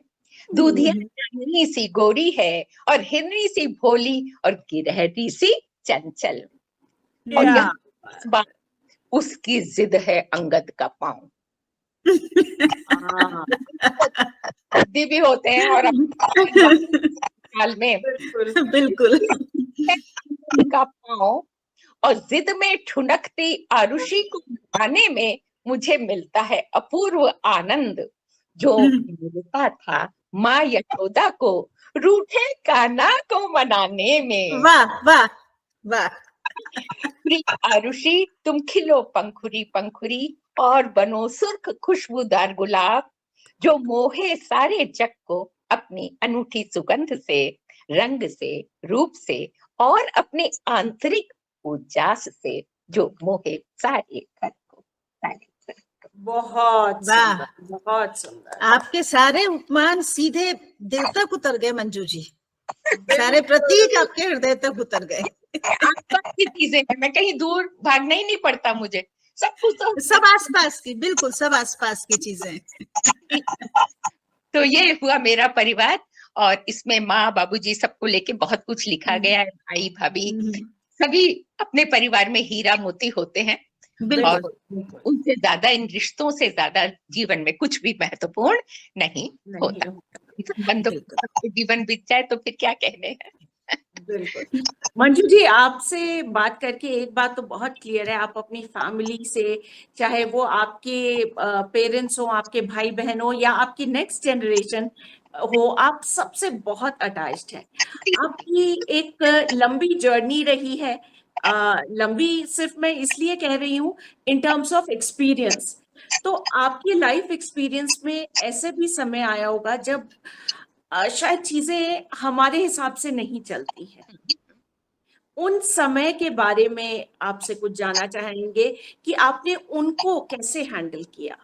दूधिया चांदनी सी गोरी है, और हिरनी सी भोली और गिरहरी सी चंचल। और यहाँ उसकी जिद है अंगद का पाँव। भी होते हैं और साल में बिल्कुल का पाँव, और जिद में ठुनकती आरुषि को पाने में मुझे मिलता है अपूर्व आनंद, जो मिलता था माँ यशोदा को रूठे कान्हा को मनाने में। वाह वाह वाह। प्रिय आरुषि, तुम खिलो पंखुरी पंखुरी और बनो सुर्ख खुशबूदार गुलाब, जो मोहे सारे जग को अपनी अनूठी सुगंध से, रंग से, रूप से और अपने आंतरिक उजास से, जो मोहे सारे घर को, सारे घर को। बहुत वाह। सुंदर, बहुत सुंदर। आपके सारे उपमान सीधे दिल तक उतर गए मंजू जी, सारे प्रतीक आपके हृदय तक उतर गए। आसपास की चीजें हैं, मैं कहीं दूर भागना ही नहीं पड़ता मुझे, सब कुछ तो सब आसपास की, बिल्कुल सब आसपास की चीजें। तो ये हुआ मेरा परिवार, और इसमें माँ बाबूजी सबको लेके बहुत कुछ लिखा गया है, भाई भाभी सभी अपने परिवार में हीरा मोती होते हैं, और बिल्कुल बिल्कुल उनसे ज्यादा, इन रिश्तों से ज्यादा जीवन में कुछ भी महत्वपूर्ण नहीं होता। संबंधों बिल्कुल। जीवन बीत जाए तो फिर क्या कहने हैं। बिल्कुल। मंजू जी, आपसे बात करके एक बात तो बहुत क्लियर है, आप अपनी फैमिली से, चाहे वो आपके पेरेंट्स हो, आपके भाई बहन हो, या आपकी नेक्स्ट जनरेशन हो, आप सबसे बहुत अटैच्ड हैं। आपकी एक लंबी जर्नी रही है, लंबी सिर्फ मैं इसलिए कह रही हूँ इन टर्म्स ऑफ एक्सपीरियंस। तो आपकी लाइफ एक्सपीरियंस में ऐसे भी समय आया होगा जब शायद चीजें हमारे हिसाब से नहीं चलती है। उन समय के बारे में आपसे कुछ जानना चाहेंगे कि आपने उनको कैसे हैंडल किया।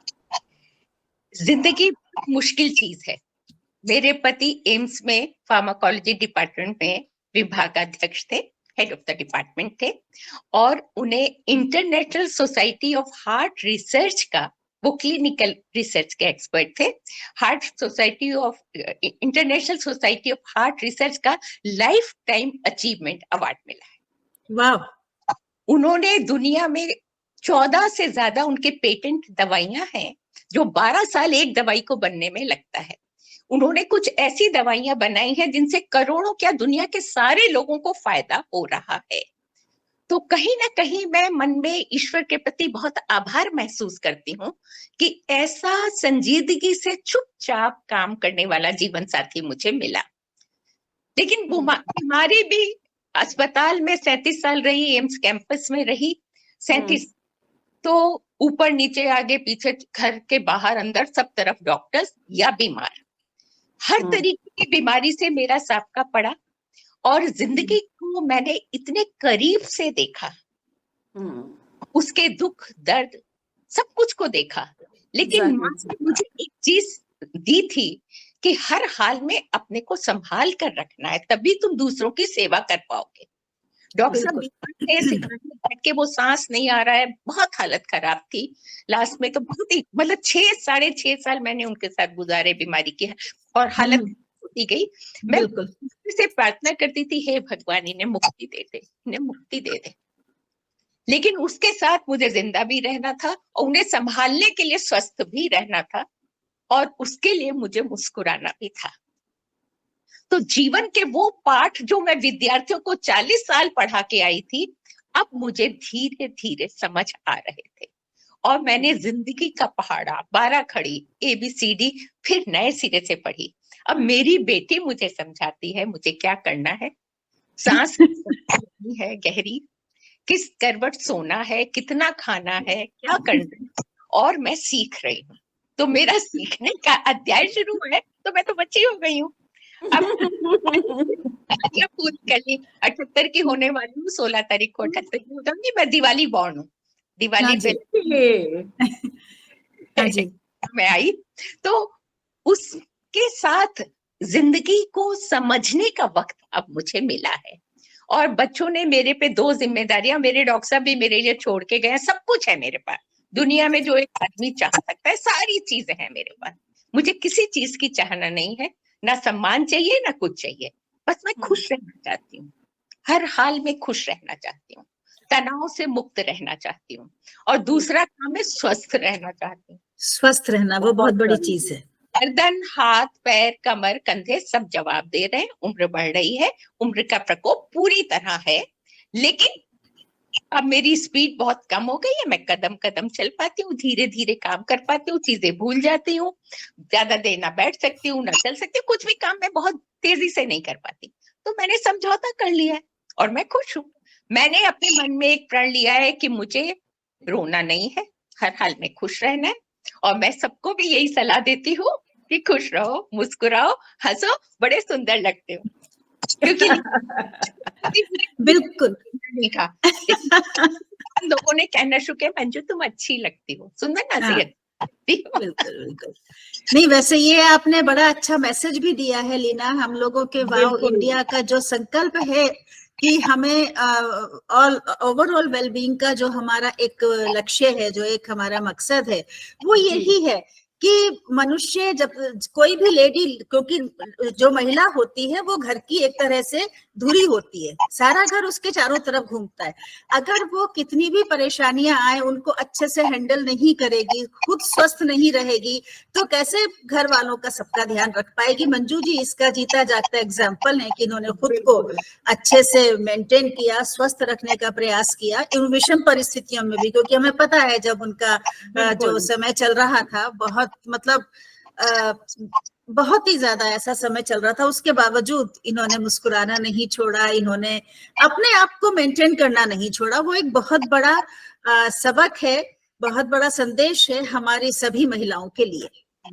जिंदगी मुश्किल चीज है। मेरे पति एम्स में फार्माकोलॉजी डिपार्टमेंट में विभागाध्यक्ष थे, हेड ऑफ द डिपार्टमेंट थे, और उन्हें international society of heart research का, वो क्लिनिकल रिसर्च के एक्सपर्ट थे, heart society of, international society of heart research का लाइफ टाइम अचीवमेंट अवार्ड मिला है। वाह। उन्होंने दुनिया में 14 से ज्यादा उनके पेटेंट दवाइयां हैं, जो 12 साल एक दवाई को बनने में लगता है। उन्होंने कुछ ऐसी दवाइयां बनाई हैं जिनसे करोड़ों, क्या दुनिया के सारे लोगों को फायदा हो रहा है। तो कहीं ना कहीं मैं मन में ईश्वर के प्रति बहुत आभार महसूस करती हूँ कि ऐसा संजीदगी से चुपचाप काम करने वाला जीवन साथी मुझे मिला। लेकिन बीमारी भी, अस्पताल में 37 साल रही, एम्स कैंपस में रही 37, तो ऊपर नीचे आगे पीछे, घर के बाहर अंदर, सब तरफ डॉक्टर्स या बीमार, हर तरीके की बीमारी से मेरा सामना पड़ा, और जिंदगी को मैंने इतने करीब से देखा, उसके दुख दर्द सब कुछ को देखा। लेकिन माँ ने मुझे एक चीज दी थी कि हर हाल में अपने को संभाल कर रखना है, तभी तुम दूसरों की सेवा कर पाओगे। डॉक्टर साहब बैठ के, वो सांस नहीं आ रहा है, बहुत हालत खराब थी। लास्ट में तो बहुत ही, मतलब 6-6.5 साल मैंने उनके साथ गुजारे बीमारी की, और हालत होती गई। मैं से प्रार्थना करती थी, हे भगवान इन्हें मुक्ति दे दे, इन्हें मुक्ति दे दे। लेकिन उसके साथ मुझे जिंदा भी रहना था, और उन्हें संभालने के लिए स्वस्थ भी रहना था, और उसके लिए मुझे मुस्कुराना भी था। तो जीवन के वो पाठ जो मैं विद्यार्थियों को 40 साल पढ़ा के आई थी, अब मुझे धीरे धीरे समझ आ रहे थे, और मैंने जिंदगी का पहाड़ा 12 खड़ी ABCD फिर नए सिरे से पढ़ी। अब मेरी बेटी मुझे समझाती है मुझे क्या करना है, सांस है गहरी, किस करवट सोना है, कितना खाना है, क्या करना है, और मैं सीख रही हूँ। तो मेरा सीखने का अध्याय शुरू है, तो मैं तो बच्ची हो गई हूँ। अब पूरी कर ली, 78 की होने वाली हूँ, 16 तारीख को 78 की हो जाऊंगी। मैं दिवाली बॉर्न हूँ, दिवाली पे मैं आई। तो उसके साथ जिंदगी को समझने का वक्त अब मुझे मिला है, और बच्चों ने मेरे पे 2 जिम्मेदारियां, मेरे डॉक्टर साहब भी मेरे लिए छोड़ के गए। सब कुछ है मेरे पास, दुनिया में जो एक आदमी चाह सकता है, सारी चीजें हैं मेरे पास। मुझे किसी चीज की चाहना नहीं है, ना सम्मान चाहिए ना कुछ चाहिए, बस मैं खुश रहना चाहती हूँ, हर हाल में खुश रहना चाहती हूँ, तनाव से मुक्त रहना चाहती हूँ, और दूसरा काम है स्वस्थ रहना चाहती हूँ। स्वस्थ रहना वो बहुत बड़ी चीज है। गर्दन, हाथ, पैर, कमर, कंधे सब जवाब दे रहे हैं। उम्र बढ़ रही है, उम्र का प्रकोप पूरी तरह है, लेकिन अब मेरी स्पीड बहुत कम हो गई है, मैं कदम कदम चल पाती हूँ, धीरे धीरे काम कर पाती हूँ, चीजें भूल जाती हूँ, ज्यादा देर ना बैठ सकती हूँ ना चल सकती हूँ, कुछ भी काम मैं बहुत तेजी से नहीं कर पाती। तो मैंने समझौता कर लिया है और मैं खुश हूँ। मैंने अपने मन में एक प्रण लिया है कि मुझे रोना नहीं है, हर हाल में खुश रहना है। और मैं सबको भी यही सलाह देती हूँ कि खुश रहो, मुस्कुराओ, हंसो, बड़े सुंदर लगते हो। क्योंकि बिल्कुल। नहीं था, लोगों ने कहना शुरू किया, मंजू तुम अच्छी लगती हो, सुंदर नसीहत करती हो। बिल्कुल बिल्कुल। नहीं, वैसे ये आपने बड़ा अच्छा मैसेज भी दिया है लीना। हम लोगों के वाओ बिल्कुल। इंडिया का जो संकल्प है कि हमें ऑल ओवरऑल वेलबींग का जो हमारा एक लक्ष्य है, जो एक हमारा मकसद है, वो जी। यही है कि मनुष्य, जब कोई भी लेडी, क्योंकि जो महिला होती है वो घर की एक तरह से धुरी होती है, सारा घर उसके चारों तरफ घूमता है। अगर वो कितनी भी परेशानियां आए उनको अच्छे से हैंडल नहीं करेगी, खुद स्वस्थ नहीं रहेगी, तो कैसे घर वालों का सबका ध्यान रख पाएगी। मंजू जी इसका जीता जागता एग्जाम्पल है कि इन्होंने खुद को बिल्कुल। अच्छे से मेंटेन किया, स्वस्थ रखने का प्रयास किया इन विषम परिस्थितियों में भी, क्योंकि हमें पता है जब उनका जो बिल्कुल। समय चल रहा था, बहुत मतलब बहुत ही ज्यादा ऐसा समय चल रहा था, उसके बावजूद इन्होंने मुस्कुराना नहीं छोड़ा, इन्होंने अपने आप को मेंटेन करना नहीं छोड़ा। वो एक बहुत बड़ा सबक है, बहुत बड़ा संदेश है हमारी सभी महिलाओं के लिए।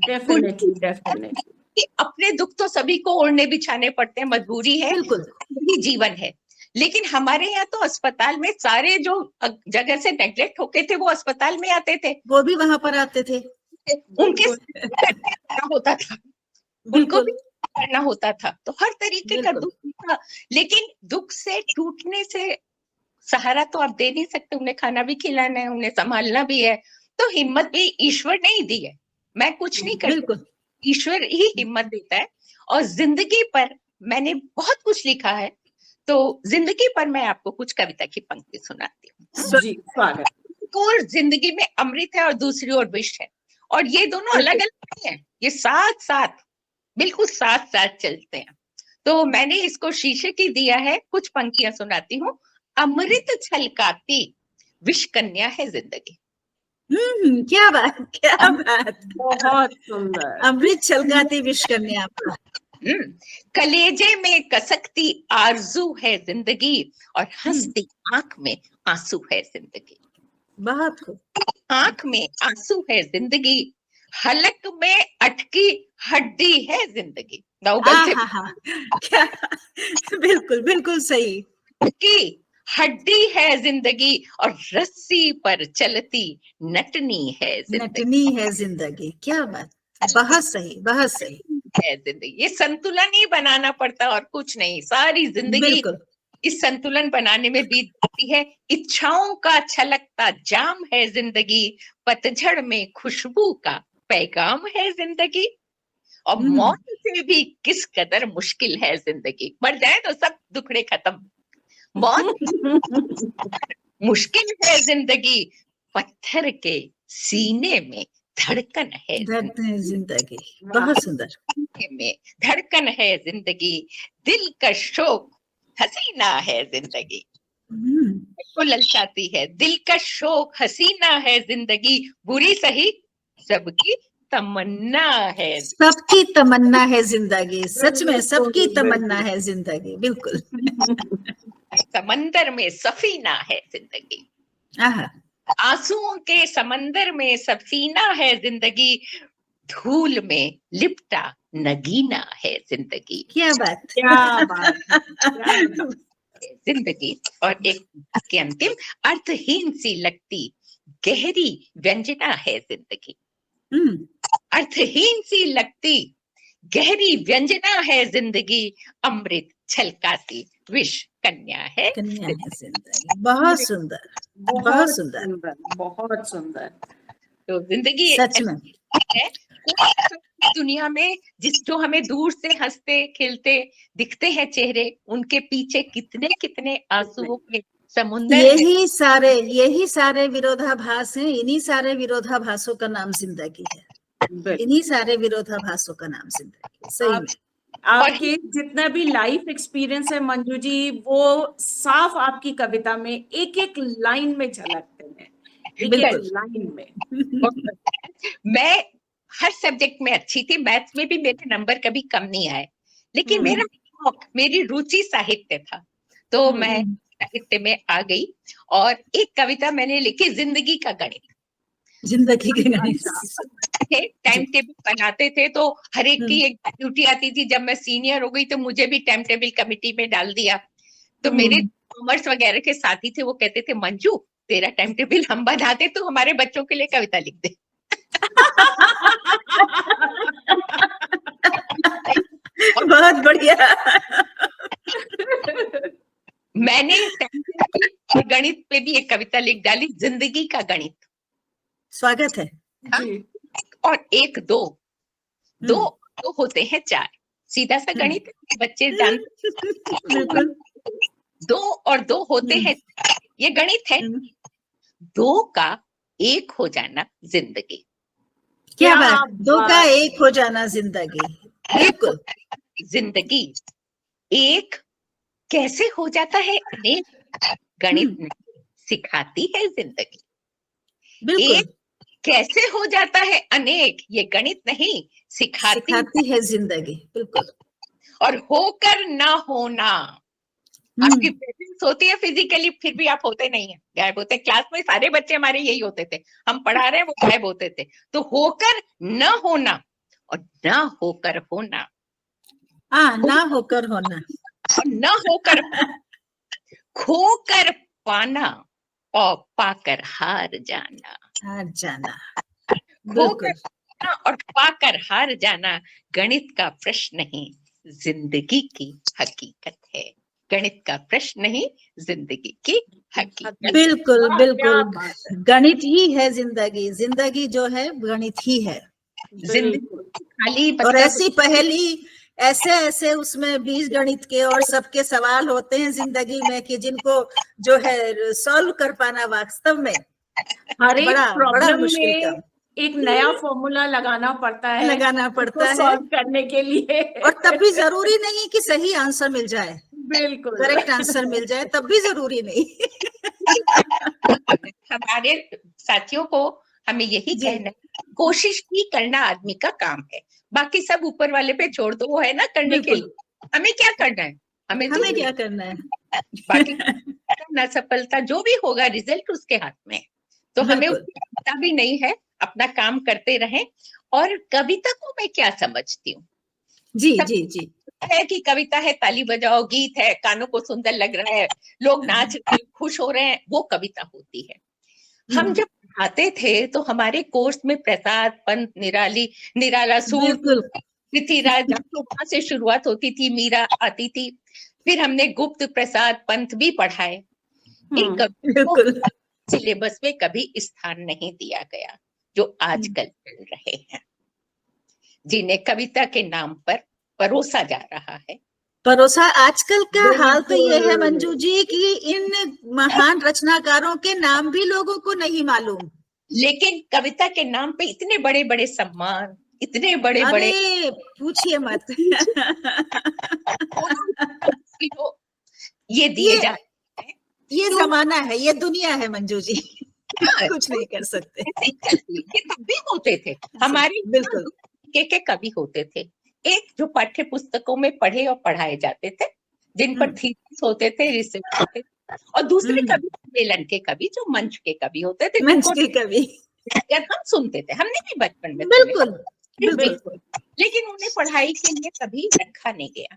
Definitely definitely. कि अपने दुख तो सभी को ओढ़ने बिछाने पड़ते हैं, मजबूरी है, बिल्कुल। यही जीवन है। लेकिन हमारे यहाँ तो अस्पताल में सारे जो जगह से नेग्लेक्ट होके थे वो अस्पताल में आते थे, वो भी वहां पर आते थे। उनके करना होता था, उनको भी बिल्कुल करना होता था। तो हर तरीके का बिल्कुल। दुख था, लेकिन दुख से टूटने से सहारा तो आप दे नहीं सकते, उन्हें खाना भी खिलाना है, उन्हें संभालना भी है। तो हिम्मत भी ईश्वर ने ही दी है, मैं कुछ नहीं कर सकती, बिल्कुल ईश्वर ही हिम्मत देता है। और जिंदगी पर मैंने बहुत कुछ लिखा है, तो जिंदगी पर मैं आपको कुछ कविता की पंक्ति सुनाती हूँ। जी स्वागत। एक और जिंदगी में अमृत है और दूसरी ओर विष है, और ये दोनों अलग अलग नहीं है, ये साथ साथ, बिल्कुल साथ साथ चलते हैं। तो मैंने इसको शीर्षक ही दिया है, कुछ पंक्तियां सुनाती हूँ। अमृत छलकाती विष कन्या है जिंदगी। क्या बात, क्या बात। बहुत सुंदर। अमृत छलकाती विष कन्या। कलेजे में कसकती आरजू है जिंदगी, और हंसती आंख में आंसू है जिंदगी। बहुत खूब। आंख में आंसू है जिंदगी, हलक में अटकी हड्डी है जिंदगी। क्या, बिल्कुल बिल्कुल सही। की हड्डी है जिंदगी, और रस्सी पर चलती नटनी है जिंदगी। नटनी है जिंदगी, क्या बात, बहुत सही बहुत सही। है जिंदगी, ये संतुलन ही बनाना पड़ता और कुछ नहीं। सारी जिंदगी बिल्कुल इस संतुलन बनाने में बीत जाती है। इच्छाओं का छलकता जाम है जिंदगी, पतझड़ में खुशबू का पैगाम है जिंदगी। और मौत से भी किस कदर मुश्किल है जिंदगी, मर जाए तो सब दुखड़े खत्म। मौत मुश्किल है जिंदगी, पत्थर के सीने में धड़कन है जिंदगी। बहुत सुंदर। में धड़कन है जिंदगी, दिल का शौक हसीना है जिंदगी। को ललचाती है, दिल का शौक हसीना है जिंदगी, बुरी सही सबकी तमन्ना है। सबकी तमन्ना है जिंदगी, सच में सबकी तमन्ना है जिंदगी, बिल्कुल। समंदर में सफीना है जिंदगी, आंसुओं के समंदर में सफीना है जिंदगी, धूल में लिपटा नगीना है जिंदगी। क्या बात, क्या बात। जिंदगी। और एक के अंतिम, अर्थहीन सी लगती गहरी व्यंजना है जिंदगी। अर्थहीन सी लगती गहरी व्यंजना है जिंदगी, अमृत छलकाती विष कन्या है जिंदगी। बहुत सुंदर, बहुत सुंदर, बहुत सुंदर। तो जिंदगी सच में है। दुनिया में जो हमें दूर से हंसते खेलते दिखते हैं चेहरे, उनके पीछे कितने कितने आंसुओं के समुद्र है। यही सारे विरोधाभास हैं। इन्हीं सारे विरोधाभासों का नाम जिंदगी है। इन्हीं सारे विरोधाभासों का नाम जिंदगी, सही में। आपके जितना भी लाइफ एक्सपीरियंस है मंजू जी, वो साफ आपकी कविता में एक एक लाइन में झलकते हैं, एक एक बिल्कुल। लाइन में। मैं हर सब्जेक्ट में अच्छी थी, मैथ्स में भी मेरे नंबर कभी कम नहीं आए, लेकिन मेरा शौक, मेरी रुचि साहित्य था, तो मैं साहित्य में आ गई और एक कविता मैंने लिखी, जिंदगी का गणित। जिंदगी के गणित। टाइम टेबल बनाते थे, तो हर एक की एक ड्यूटी आती थी। जब मैं सीनियर हो गई तो मुझे भी टाइम टेबल कमेटी में डाल दिया। तो मेरे कॉमर्स वगैरह के साथी थे, वो कहते थे मंजू तेरा टाइम टेबल हम बनाते, तो हमारे बच्चों के लिए कविता लिख दे। बहुत बढ़िया। मैंने गणित पे भी एक कविता लिख डाली, जिंदगी का गणित। स्वागत है जी। और एक दो दो दो होते हैं चार, सीधा सा गणित बच्चे जानते। बिल्कुल। दो और दो होते हैं, ये गणित है। दो का एक हो जाना जिंदगी। क्या बात, दो का एक हो जाना जिंदगी। बिल्कुल। जिंदगी एक कैसे हो जाता है अनेक, गणित नहीं सिखाती है जिंदगी। बिल्कुल। एक कैसे हो जाता है अनेक, ये गणित नहीं सिखाती है जिंदगी। बिल्कुल। और होकर ना होना, आपकी प्रेजेंस होती है फिजिकली, फिर भी आप होते नहीं है, गायब होते। क्लास में सारे बच्चे हमारे यही होते थे, हम पढ़ा रहे हैं वो गायब होते थे। तो होकर न होना और ना होकर होना, ना होकर होना और न होकर खोकर पाना और पाकर हार जाना। हार जाना। खोकर पाना और पाकर हार जाना गणित का प्रश्न नहीं, जिंदगी की हकीकत है। गणित का प्रश्न नहीं, जिंदगी की हकीकत। बिल्कुल बिल्कुल। गणित ही है जिंदगी, जिंदगी जो है गणित ही है। जिंदगी खाली और ऐसी पहेली, ऐसे ऐसे उसमें बीज गणित के और सबके सवाल होते हैं जिंदगी में कि जिनको जो है सॉल्व कर पाना वास्तव में हर एक बड़ा प्रॉब्लम मुश्किल में काम, एक नया फॉर्मूला लगाना पड़ता है, लगाना पड़ता है सॉल्व करने के लिए। और तब भी जरूरी नहीं कि सही आंसर मिल जाए, बिल्कुल करेक्ट आंसर मिल जाए, तब भी जरूरी नहीं। हमारे साथियों को हमें यही कहना है, कोशिश ही करना आदमी का काम है, बाकी सब ऊपर वाले पे छोड़ दो, वो है ना करने के लिए। हमें क्या करना है, हमें क्या करना है, बाकी न सफलता जो भी होगा रिजल्ट उसके हाथ में। तो हमें उसकी भी नहीं है, अपना काम करते रहें। और कविता को मैं क्या समझती हूँ, जी जी जी, है कि कविता है ताली बजाओ, गीत है कानों को सुंदर लग रहा है, लोग नाच खुश हो रहे हैं, वो कविता होती है। हम जब पढ़ाते थे तो हमारे कोर्स में प्रसाद, पंत, निराला सूर, पृथ्वीराज, वहां से शुरुआत होती थी, मीरा आती थी, फिर हमने गुप्त, प्रसाद, पंत भी पढ़ाए। एक सिलेबस में कभी स्थान नहीं दिया गया जो आजकल चल रहे हैं, जिन्हें कविता के नाम पर परोसा जा रहा है। परोसा आजकल का हाल तो ये है मंजू जी कि इन महान रचनाकारों के नाम भी लोगों को नहीं मालूम, लेकिन कविता के नाम पे इतने बड़े बड़े सम्मान, इतने बड़े बड़े, पूछिए मत। ये दिए जा, ये जमाना है, ये दुनिया है मंजू जी, कुछ नहीं कर सकते। ये तब भी होते थे हमारे, बिल्कुल के कवि होते थे। एक जो पाठ्य पुस्तकों में पढ़े और पढ़ाए जाते थे, जिन पर थीसिस होते थे, रिसर्च होते थे, और दूसरे कवि सम्मेलन के कवि, जो मंच के कवि होते थे, मंच के कवि हम सुनते थे, हमने भी बचपन में बिल्कुल, लेकिन उन्हें पढ़ाई के लिए कभी रखा नहीं गया।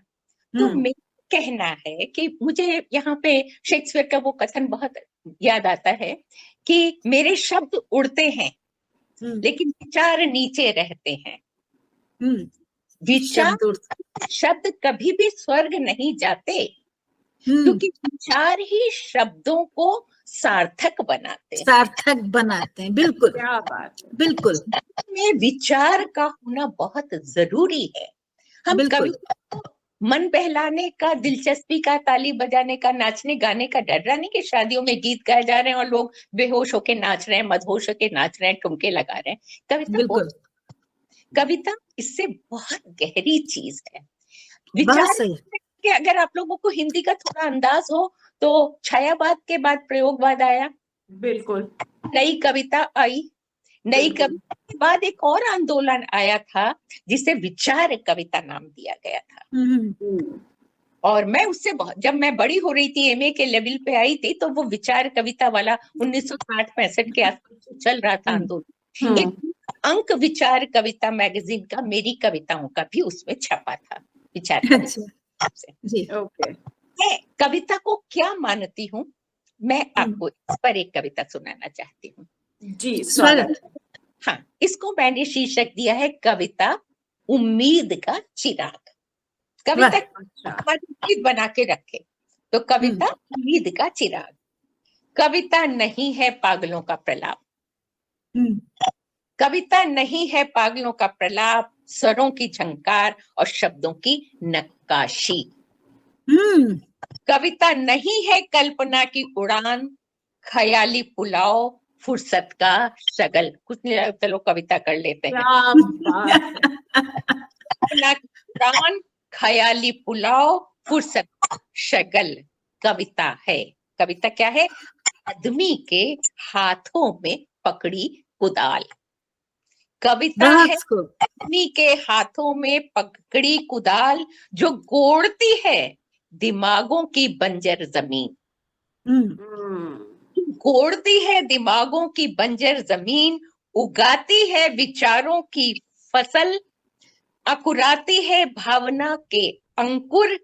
तो मेरा कहना है कि मुझे यहाँ पे शेक्सपियर का वो कथन बहुत याद आता है कि मेरे शब्द उड़ते हैं लेकिन विचार नीचे रहते हैं। विचार शब्द कभी भी स्वर्ग नहीं जाते, क्योंकि विचार ही शब्दों को सार्थक बनाते हैं। बिल्कुल, क्या बात है, बिल्कुल। में विचार का होना बहुत जरूरी है। हम कभी मन बहलाने का, दिलचस्पी का, ताली बजाने का, नाचने गाने का डर रहा नहीं कि शादियों में गीत गाए जा रहे हैं और लोग बेहोश होके नाच रहे हैं, मदहोश होके नाच रहे हैं, ठुमके लगा रहे हैं। कविता इससे बहुत गहरी चीज है। विचार बहुत सही। कि अगर आप लोगों को हिंदी का थोड़ा अंदाज हो तो छायावाद के बाद प्रयोगवाद आया, बिल्कुल नई कविता आई, नई बिल्कुल। कविता के बाद एक और आंदोलन आया था जिसे विचार कविता नाम दिया गया था। हम्म, और मैं उससे बहुत, जब मैं बड़ी हो रही थी, एमए के लेवल पे आई थी, तो वो विचार कविता वाला 1960-65 के आसपास चल रहा था आंदोलन। एक अंक विचार कविता मैगजीन का मेरी कविताओं का भी उसमें छपा था, विचार कविता से। जी ओके मैं कविता को क्या मानती हूँ, मैं आपको इस पर एक कविता सुनाना चाहती हूँ। जी, स्वागत। हाँ, इसको मैंने शीर्षक दिया है कविता उम्मीद का चिराग। कविता उम्मीद बना के रखे, तो कविता उम्मीद का चिराग। कविता नहीं है पागलों का प्रलाप, कविता नहीं है पागलों का प्रलाप, स्वरों की झंकार और शब्दों की नक्काशी। कविता नहीं है कल्पना की उड़ान, ख्याली पुलाव फुर्सत का शगल। कुछ नहीं, चलो कविता कर लेते हैं। क्या बात कल्पना की उड़ान, ख्याली पुलाव फुर्सत का शगल कविता है। कविता क्या है? आदमी के हाथों में पकड़ी कुदाल। कविता है आदमी के हाथों में पकड़ी कुदाल, जो गोड़ती है दिमागों की बंजर जमीन। गोड़ती है दिमागों की बंजर जमीन, उगाती है विचारों की फसल, अकुराती है भावना के अंकुर,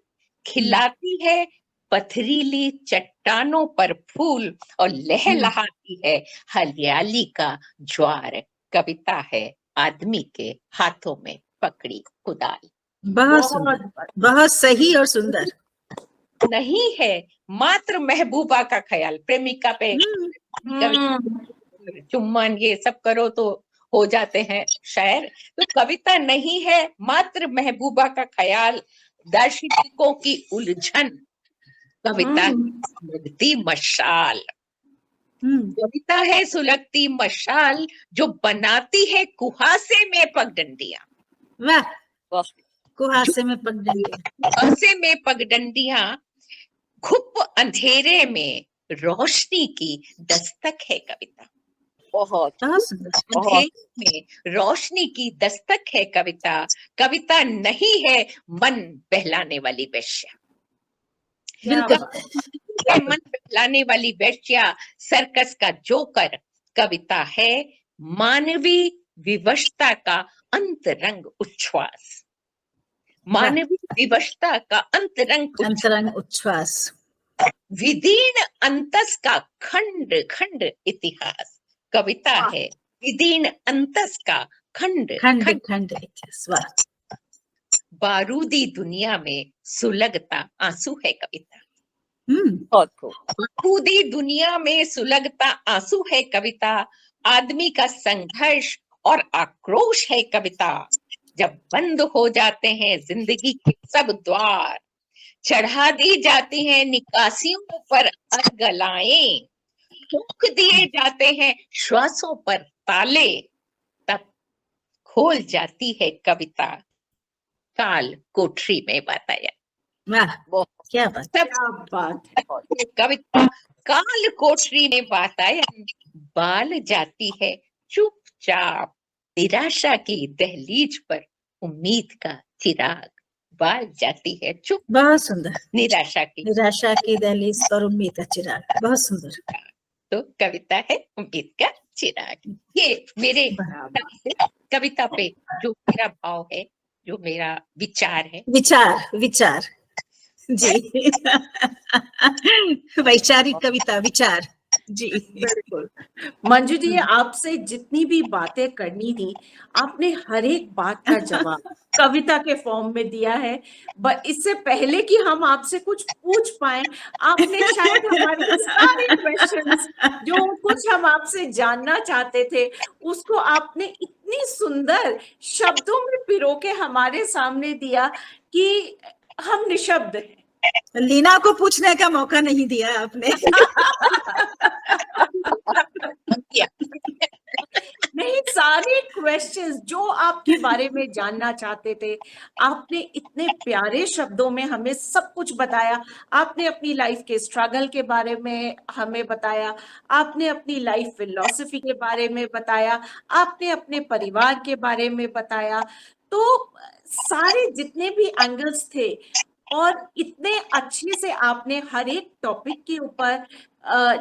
खिलाती है पथरीली चट्टानों पर फूल और लहलहाती है हरियाली का ज्वार। कविता है आदमी के हाथों में पकड़ी कुदाल। बहुत सही और सुंदर। नहीं है मात्र महबूबा का ख्याल, प्रेमिका पे चुम्बन ये सब करो तो हो जाते हैं शायर। तो कविता नहीं है मात्र महबूबा का ख्याल, दार्शनिकों की उलझन, कविता सुलगती मशाल। कविता है सुलगती मशाल, जो बनाती है कुहासे में पगडंडियां। वाह, कुहासे में पगडंडियां। कुहासे में पगडंडियां, घुप अंधेरे में रोशनी की दस्तक है कविता। बहुत अंधेरे में रोशनी की दस्तक है कविता। कविता नहीं है मन बहलाने वाली वेश्या। मन बहलाने वाली वेश्या, सर्कस का जोकर। कविता है मानवीय विवशता का अंतरंग उच्छ्वास। मानवीय विवशता का अंतरंग उच्छ्वास। विदीर्ण अंतस का खंड खंड इतिहास। कविता है विदीर्ण अंतस का खंड खंड इतिहास। बारूदी दुनिया में सुलगता आंसू है कविता। बारूदी दुनिया में सुलगता आंसू है कविता। आदमी का संघर्ष और आक्रोश है कविता। जब बंद हो जाते हैं जिंदगी के सब द्वार, चढ़ा दी जाती हैं निकासियों पर अरगलाएं, ठोक दिए जाते हैं श्वासों पर ताले, तब खोल जाती है कविता काल कोठरी में बताया। क्या बात कविता काल कोठरी में बताया, बाल जाती है चुपचाप निराशा की दहलीज पर उम्मीद का चिराग। बाल जाती है चुप, बहुत सुंदर। निराशा की दहलीज पर उम्मीद का चिराग। बहुत सुंदर। तो कविता है उम्मीद का चिराग। ये मेरे कविता पे जो मेरा भाव है, जो मेरा विचार है। विचार जी। वैचारिक कविता विचार जी। बिल्कुल। मंजू जी, आपसे जितनी भी बातें करनी थी, आपने हर एक बात का जवाब कविता के फॉर्म में दिया है। इससे पहले कि हम आपसे कुछ पूछ पाए, आपने शायद हमारे सारे क्वेश्चंस, जो कुछ हम आपसे जानना चाहते थे, उसको आपने इतनी सुंदर शब्दों में पिरो के हमारे सामने दिया कि हम निशब्द हैं। लीना को पूछने का मौका नहीं दिया आपने। नहीं, सारे क्वेश्चंस जो आपके बारे में जानना चाहते थे, आपने इतने प्यारे शब्दों में हमें सब कुछ बताया। आपने अपनी लाइफ के स्ट्रगल के बारे में हमें बताया, आपने अपनी लाइफ फिलॉसफी के बारे में बताया, आपने अपने परिवार के बारे में बताया। तो सारे जितने भी एंगल्स थे, और इतने अच्छे से आपने हर एक टॉपिक के ऊपर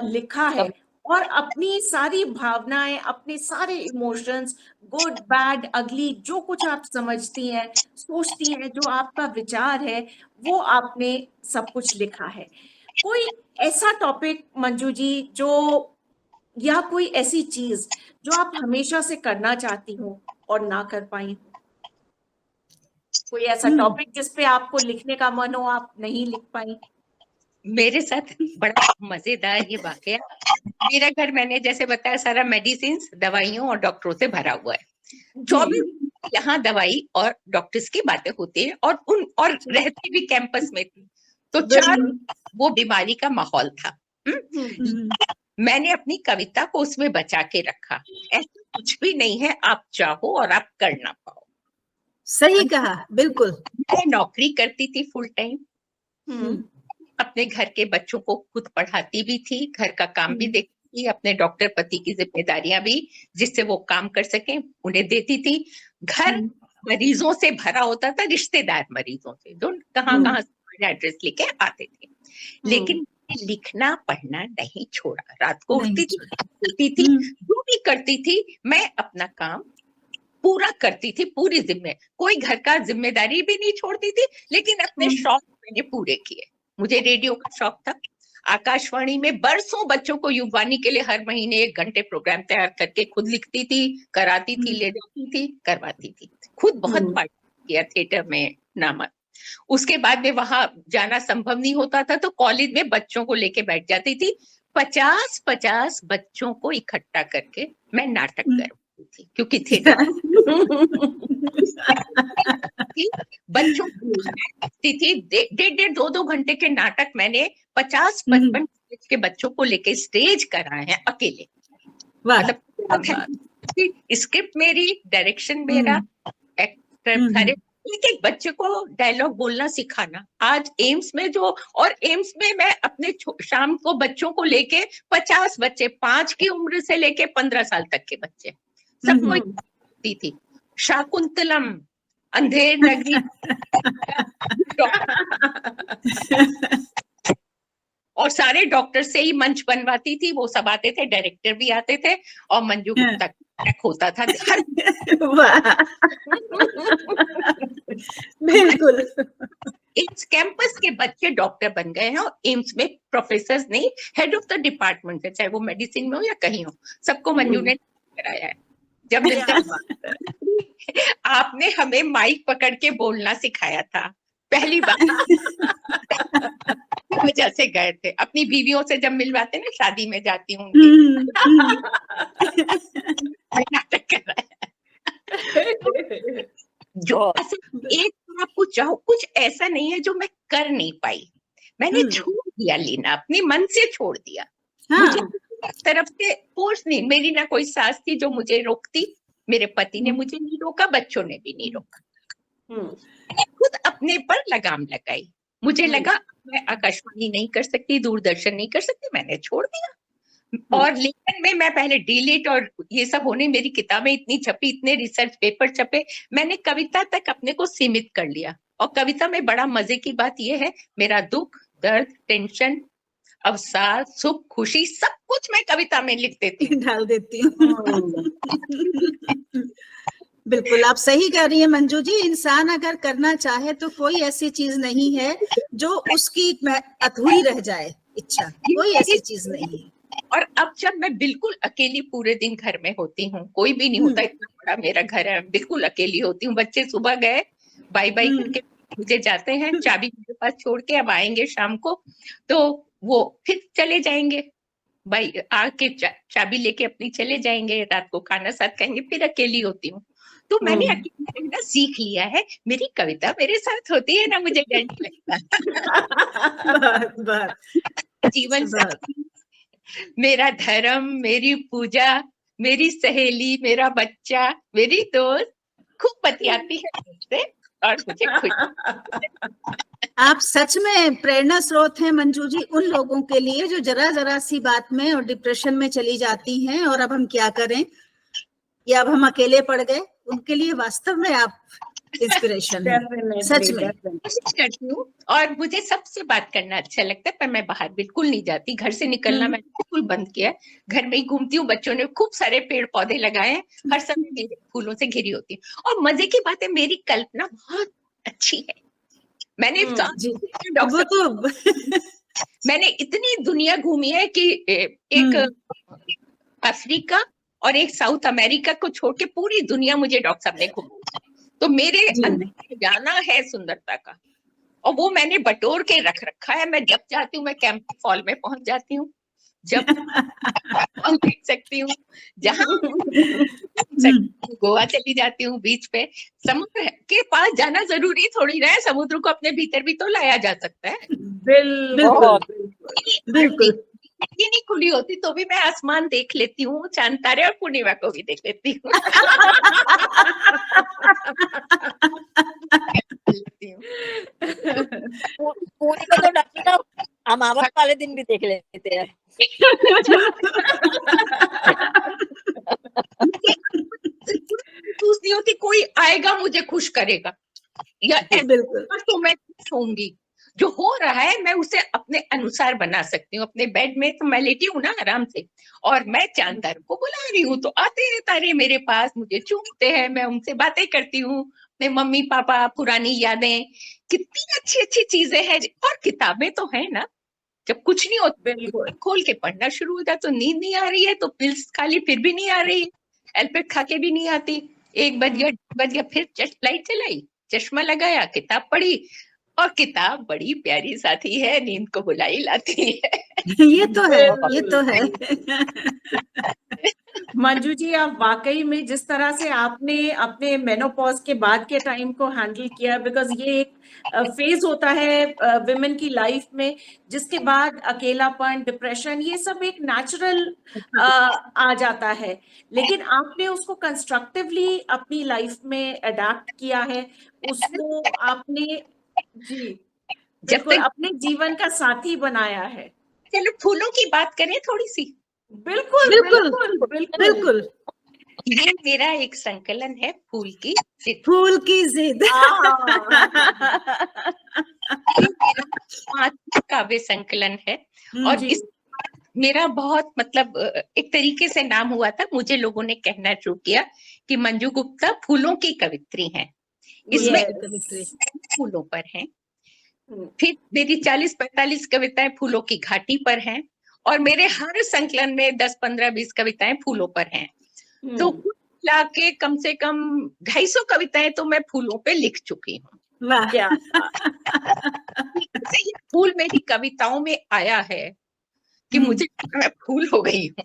लिखा है, और अपनी सारी भावनाएं, अपने सारे इमोशंस, गुड बैड अगली, जो कुछ आप समझती हैं, सोचती हैं, जो आपका विचार है, वो आपने सब कुछ लिखा है। कोई ऐसा टॉपिक मंजू जी जो, या कोई ऐसी चीज जो आप हमेशा से करना चाहती हो और ना कर पाई हो? कोई ऐसा टॉपिक जिस पे आपको लिखने का मन हो, आप नहीं लिख पाई? मेरे साथ बड़ा मजेदार ये वाकया, मेरा घर मैंने जैसे बताया सारा मेडिसिन, दवाइयों और डॉक्टरों से भरा हुआ है। 24 यहाँ दवाई और डॉक्टर्स की बातें होती है, और रहती भी कैंपस में थी, तो चार वो बीमारी का माहौल था। मैंने अपनी कविता को उसमें बचा के रखा। ऐसा कुछ भी नहीं है आप चाहो और आप कर ना पाओ। सही कहा, बिल्कुल। मैं नौकरी करती थी फुल टाइम, अपने घर के बच्चों को खुद पढ़ाती भी थी, घर का काम भी देखती थी, अपने डॉक्टर पति की जिम्मेदारियां भी जिससे वो काम कर सके उन्हें देती थी। घर मरीजों से भरा होता था, रिश्तेदार मरीजों से, जो कहाँ से एड्रेस लेके आते थे। लेकिन लिखना पढ़ना नहीं छोड़ा। रात को उठती थी, जो भी करती थी, मैं अपना काम पूरा करती थी, पूरी कोई घर का जिम्मेदारी भी नहीं छोड़ती थी, लेकिन अपने शौक मैंने पूरे किए। मुझे रेडियो का शौक था, आकाशवाणी में बरसों बच्चों को युगवाणी के लिए हर महीने 1 घंटे प्रोग्राम तैयार करके खुद लिखती थी, कराती थी, ले जाती थी, करवाती थी। खुद बहुत पार्टिसिपेट किया थिएटर में, नामक। उसके बाद में वहां जाना संभव नहीं होता था, तो कॉलेज में बच्चों को लेके बैठ जाती थी। 50-50 बच्चों को इकट्ठा करके मैं नाटक करवाती थी, क्योंकि थिएटर बच्चों थी। 1.5-2 घंटे के नाटक मैंने 50-55 के बच्चों को लेके स्टेज कराए हैं अकेले। मतलब स्क्रिप्ट मेरी, डायरेक्शन मेरा, एक्टर सारे, एक बच्चे को डायलॉग बोलना सिखाना। आज एम्स में और एम्स में मैं अपने शाम को बच्चों को लेके 50 बच्चे, 5 की उम्र से लेके 15 साल तक के बच्चे, सबको थी। शाकुंतलम, अंधेर नगरी, और सारे डॉक्टर से ही मंच बनवाती थी। वो सब आते थे, डायरेक्टर भी आते थे, और मंजू गुप्ता होता था हर बिल्कुल। एम्स कैंपस के बच्चे डॉक्टर बन गए हैं, और एम्स में प्रोफेसर नहीं, हेड ऑफ द डिपार्टमेंट है, चाहे वो मेडिसिन में हो या कहीं हो, सबको मंजू ने कराया है। जब आपने हमें माइक पकड़ के बोलना सिखाया था पहली बार, वजह से गए थे। अपनी बीवियों से जब मिलवाते ना, शादी में जाती हूँ, नाटक कर रहा है। जो एक आपको चाहो, कुछ ऐसा नहीं है जो मैं कर नहीं पाई। मैंने छोड़ दिया लेना, अपने मन से छोड़ दिया। मुझे तरफ से फोर्स नहीं, मेरी ना कोई सास थी जो मुझे रोकती, मेरे पति ने मुझे नहीं रोका, बच्चों ने भी नहीं रोका। मैंने खुद अपने पर लगाम लगाई। मुझे लगा मैं आकाशवाणी नहीं कर सकती, दूरदर्शन नहीं कर सकती, मैंने छोड़ दिया। और लेखन में मैं पहले डिलीट और ये सब होने, मेरी किताबें इतनी छपी, इतने रिसर्च पेपर छपे, मैंने कविता तक अपने को सीमित कर लिया। और कविता में बड़ा मजे की बात यह है, मेरा दुख, दर्द, टेंशन, अवसाद, सुख, खुशी, सब कुछ मैं कविता में लिख देती हूँ, डाल देती हूँ। बिल्कुल आप सही कह रही हैं मंजू जी। इंसान अगर करना चाहे तो कोई ऐसी चीज नहीं है जो उसकी अधूरी रह जाए इच्छा, कोई ऐसी चीज नहीं है। और अब जब मैं बिल्कुल अकेली पूरे दिन घर में होती हूँ, कोई भी नहीं होता, इतना बड़ा मेरा घर है, बिल्कुल अकेली होती हूँ। बच्चे सुबह गए, बाय बाय करके मुझे जाते हैं, चाबी मेरे पास छोड़ के, अब आएंगे शाम को, तो वो फिर चले जाएंगे, भाई आके चाबी लेके अपनी चले जाएंगे, रात को खाना साथ खाएंगे, फिर अकेली होती हूँ। तो मैंने अकेले रहना सीख लिया है। मेरी कविता मेरे साथ होती है ना, मुझे डर नहीं लगता। जीवन साथी, मेरा धर्म, मेरी पूजा, मेरी सहेली, मेरा बच्चा, मेरी दोस्त खूब बतियाती है मुझसे और मुझे खुशी। आप सच में प्रेरणा स्रोत हैं मंजू जी उन लोगों के लिए जो जरा जरा सी बात में और डिप्रेशन में चली जाती हैं और अब हम क्या करें, या अब हम अकेले पड़ गए, उनके लिए वास्तव में आप इंस्पिरेशन है, सच में। कोशिश करती हूँ और मुझे सबसे बात करना अच्छा लगता है, पर मैं बाहर बिल्कुल नहीं जाती। घर से निकलना मैंने बिल्कुल बंद किया है। घर में ही घूमती हूँ। बच्चों ने खूब सारे पेड़ पौधे लगाए हैं, हर समय मेरे फूलों से घिरी होती है। और मजे की बात है, मेरी कल्पना बहुत अच्छी है। मैंने जी, वो तो मैंने इतनी दुनिया घूमी है कि एक अफ्रीका और एक साउथ अमेरिका को छोड़ के पूरी दुनिया मुझे डॉक्टर साहब ने घुमाई। तो मेरे अंदर जाना है सुंदरता का, और वो मैंने बटोर के रख रखा है। मैं जब चाहती हूँ मैं कैंप फॉल में पहुंच जाती हूँ, जब देख सकती हूँ, जहाँ गोवा चली जाती हूँ, बीच पे। समुद्र के पास जाना जरूरी थोड़ी ना है, समुद्र को अपने भीतर भी तो लाया जा सकता है। बिल्कुल बिल्कुल। नहीं खुली होती तो भी मैं आसमान देख लेती हूँ, चांद तारे और पूर्णिमा को भी देख लेती हूँ। पूरी को तो डॉक्टर अमावस वाले दिन भी देख लेते हैं। नहीं होती कोई आएगा मुझे खुश करेगा, या बिल्कुल तो मैं खुश होंगी। जो हो रहा है मैं उसे अपने अनुसार बना सकती हूँ। अपने बेड में तो मैं लेटी हूँ ना आराम से, और मैं चांद तारों को बुला रही हूँ, तो आते हैं तारे मेरे पास, मुझे चूमते हैं, मैं उनसे बातें करती हूँ, अपने मम्मी पापा, पुरानी यादें, कितनी अच्छी अच्छी चीजें हैं। और किताबें तो है ना, जब कुछ नहीं होता खोल के पढ़ना शुरू हो जाए तो नींद नहीं आ रही है तो पिल्स खा ली फिर भी नहीं आ रही, एल्पेट खा के भी नहीं आती। 1 बज गया फिर लाइट चलाई, चश्मा लगाया, किताब पढ़ी, और किताब बड़ी प्यारी साथी है, नींद को बुलाई लाती है। ये तो है, ये तो है। मंजू जी, आप वाकई में जिस तरह से आपने अपने मेनोपॉज के बाद के टाइम को हैंडल किया, बिकॉज ये एक फेज होता है विमेन की लाइफ में, जिसके बाद अकेलापन, डिप्रेशन, ये सब एक नेचुरल आ जाता है, लेकिन आपने उसको कंस्ट्रक्टिवली अपनी लाइफ में अडेप्ट किया है, उसको आपने जी बिल्कुल अपने जीवन का साथी बनाया है। चलो फूलों की बात करें थोड़ी सी। बिल्कुल बिल्कुल बिल्कुल बिल्कुल। ये मेरा एक संकलन है, फूल की जिद। फूल की जिद। काव्य संकलन है, और इस मेरा बहुत मतलब एक तरीके से नाम हुआ था। मुझे लोगों ने कहना शुरू किया कि मंजू गुप्ता फूलों की कवित्री हैं। इसमें फूलों पर हैं। फिर मेरी 40-45 कविताएं फूलों की घाटी पर हैं, और मेरे हर संकलन में 10, 15, 20 कविताएं फूलों पर हैं। तो कुल मिला के कम से कम 250 कविताएं तो मैं फूलों पे लिख चुकी हूँ। क्या ये फूल मेरी कविताओं में आया है कि मुझे मैं फूल हो गई हूँ।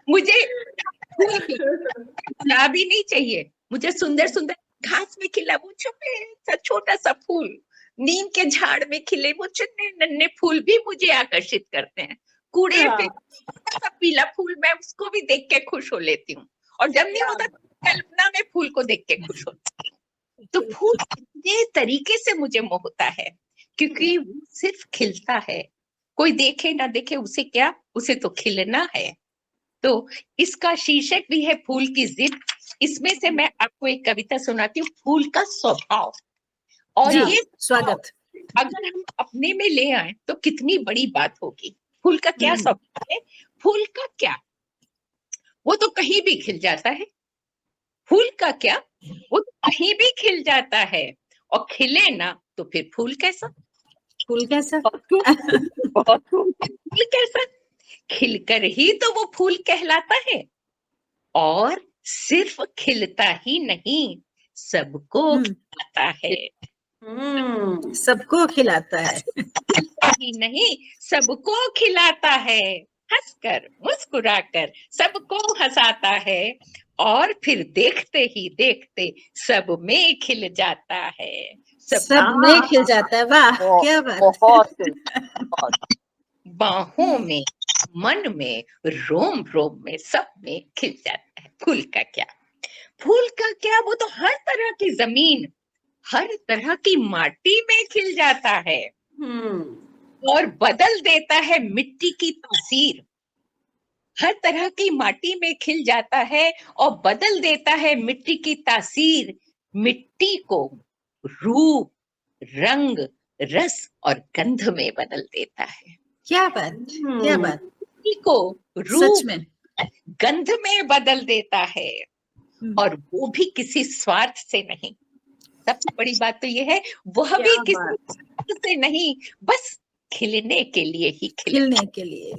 मुझे गुलाबी नहीं चाहिए, मुझे सुंदर सुंदर घास में खिला वो छोटा सा फूल, नीम के झाड़ में खिले वो चुन्ने नन्हे फूल भी मुझे आकर्षित करते हैं। कूड़े पे पीला फूल, मैं उसको भी देख के खुश हो लेती हूँ, और जब नहीं होता कल्पना में फूल को देख के खुश होती हूँ। तो फूल इतने तरीके से मुझे मोहता है, क्योंकि वो सिर्फ खिलता है, कोई देखे ना देखे उसे क्या, उसे तो खिलना है। तो इसका शीर्षक भी है फूल की जिद। इसमें से मैं आपको एक कविता सुनाती हूँ, फूल का स्वभाव। और ये स्वागत अगर हम अपने में ले आए तो कितनी बड़ी बात होगी। फूल का क्या स्वभाव है? फूल का क्या, वो तो कहीं भी खिल जाता है। फूल का क्या, वो तो कहीं भी खिल जाता है, और खिले ना तो फिर फूल कैसा? फूल कैसा? फूल कैसा? खिलकर ही तो वो फूल कहलाता है, और सिर्फ खिलता ही नहीं, सबको खिलाता है। सबको खिलाता है, ही नहीं सबको खिलाता है, हंसकर मुस्कुराकर सबको हंसाता है, और फिर देखते ही देखते सब में खिल जाता है। सब में खिल जाता है। वाह क्या बात। बहुत बाहों में, मन में, रोम रोम में, सब में खिल जाता है। फूल का क्या, फूल का क्या, वो तो हर तरह की जमीन, हर तरह की माटी में खिल जाता है और बदल देता है मिट्टी की तासीर। हर तरह की माटी में खिल जाता है और बदल देता है मिट्टी की तासीर। मिट्टी को रूप, रंग, रस और गंध में बदल देता है। क्या बात, क्या बात, मिट्टी को सच रूप, में। गंध में बदल देता है, और वो भी किसी स्वार्थ से नहीं। सबसे बड़ी बात तो ये है, वह भी क्या किसी स्वार्थ से नहीं, बस खिलने के लिए ही खिलने के लिए,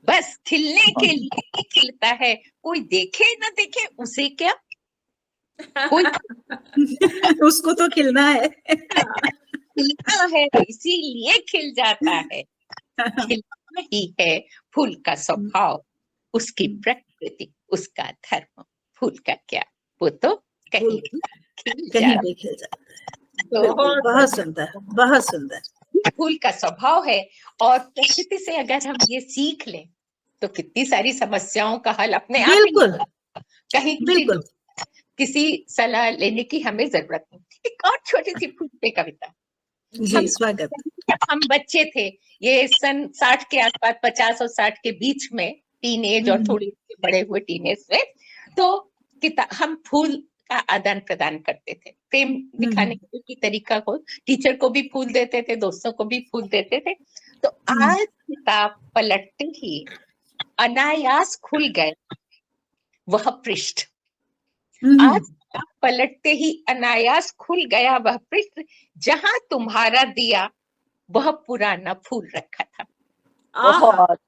बस खिलने के लिए ही खिलता है। कोई देखे ना देखे उसे क्या, कोई उसको तो खिलना है। खिलता है इसीलिए खिल जाता है। खिलना ही है फूल का स्वभाव, उसकी प्रकृति, उसका धर्म। फूल का क्या, वो तो कहीं खिल कहीं जाता भी खिल जाता है। तो बहुत सुंदर, बहुत सुंदर। फूल का स्वभाव है। और प्रकृति से अगर हम ये सीख लें तो कितनी सारी समस्याओं का हल अपने आप ही बिल्कुल, कहीं बिल्कुल। किसी सलाह लेने की हमें जरूरत नहीं। एक और छोटी सी फूल पे कविता। जी, स्वागत। हम बच्चे थे, ये सन 60 के आसपास, 50 और 60 के बीच में, टीनेज और थोड़ी बड़े हुए टीनेज में, तो हम फूल का आदान प्रदान करते थे, प्रेम दिखाने की तरीका को। टीचर को भी फूल देते थे, दोस्तों को भी फूल देते थे। तो आज किताब पलटते ही अनायास खुल गए वह पृष्ठ। आज किताब पलटते ही अनायास खुल गया वह पृष्ठ, जहां तुम्हारा दिया वह पुराना फूल रखा था। बहुत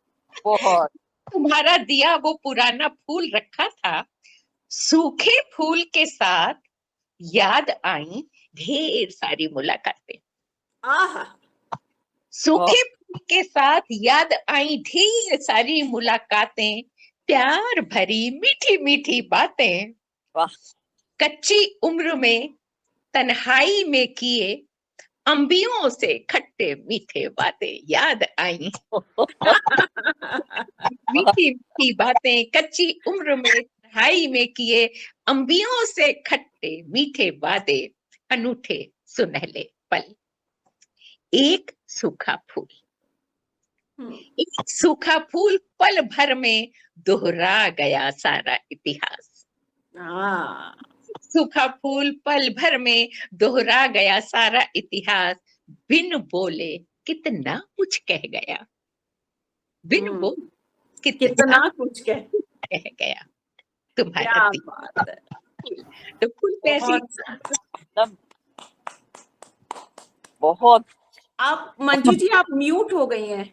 बहुत तुम्हारा दिया वो पुराना फूल रखा था। सूखे फूल के साथ याद आई ढेर सारी मुलाकातें। सूखे फूल के साथ याद आई ढेर सारी मुलाकातें, प्यार भरी मीठी मीठी बातें। वाह। कच्ची उम्र में तन्हाई में किए अंबियों से खट्टे मीठे बातें याद आई। मीठी मीठी बातें कच्ची उम्र में तन्हाई में किए अंबियों से खट्टे मीठे वादे, अनूठे सुनहले पल। एक सूखा फूल, एक सूखा फूल पल भर में दोहरा गया सारा इतिहास। सूखा फूल पल भर में दोहरा गया सारा इतिहास। बिन बोले कितना कुछ कह गया, बिन बोले कितना कुछ कह गया तुम्हारा दिल। बात है। तो फूल पे ऐसी मतलब बहुत। आप मंजू जी, आप म्यूट हो गई हैं।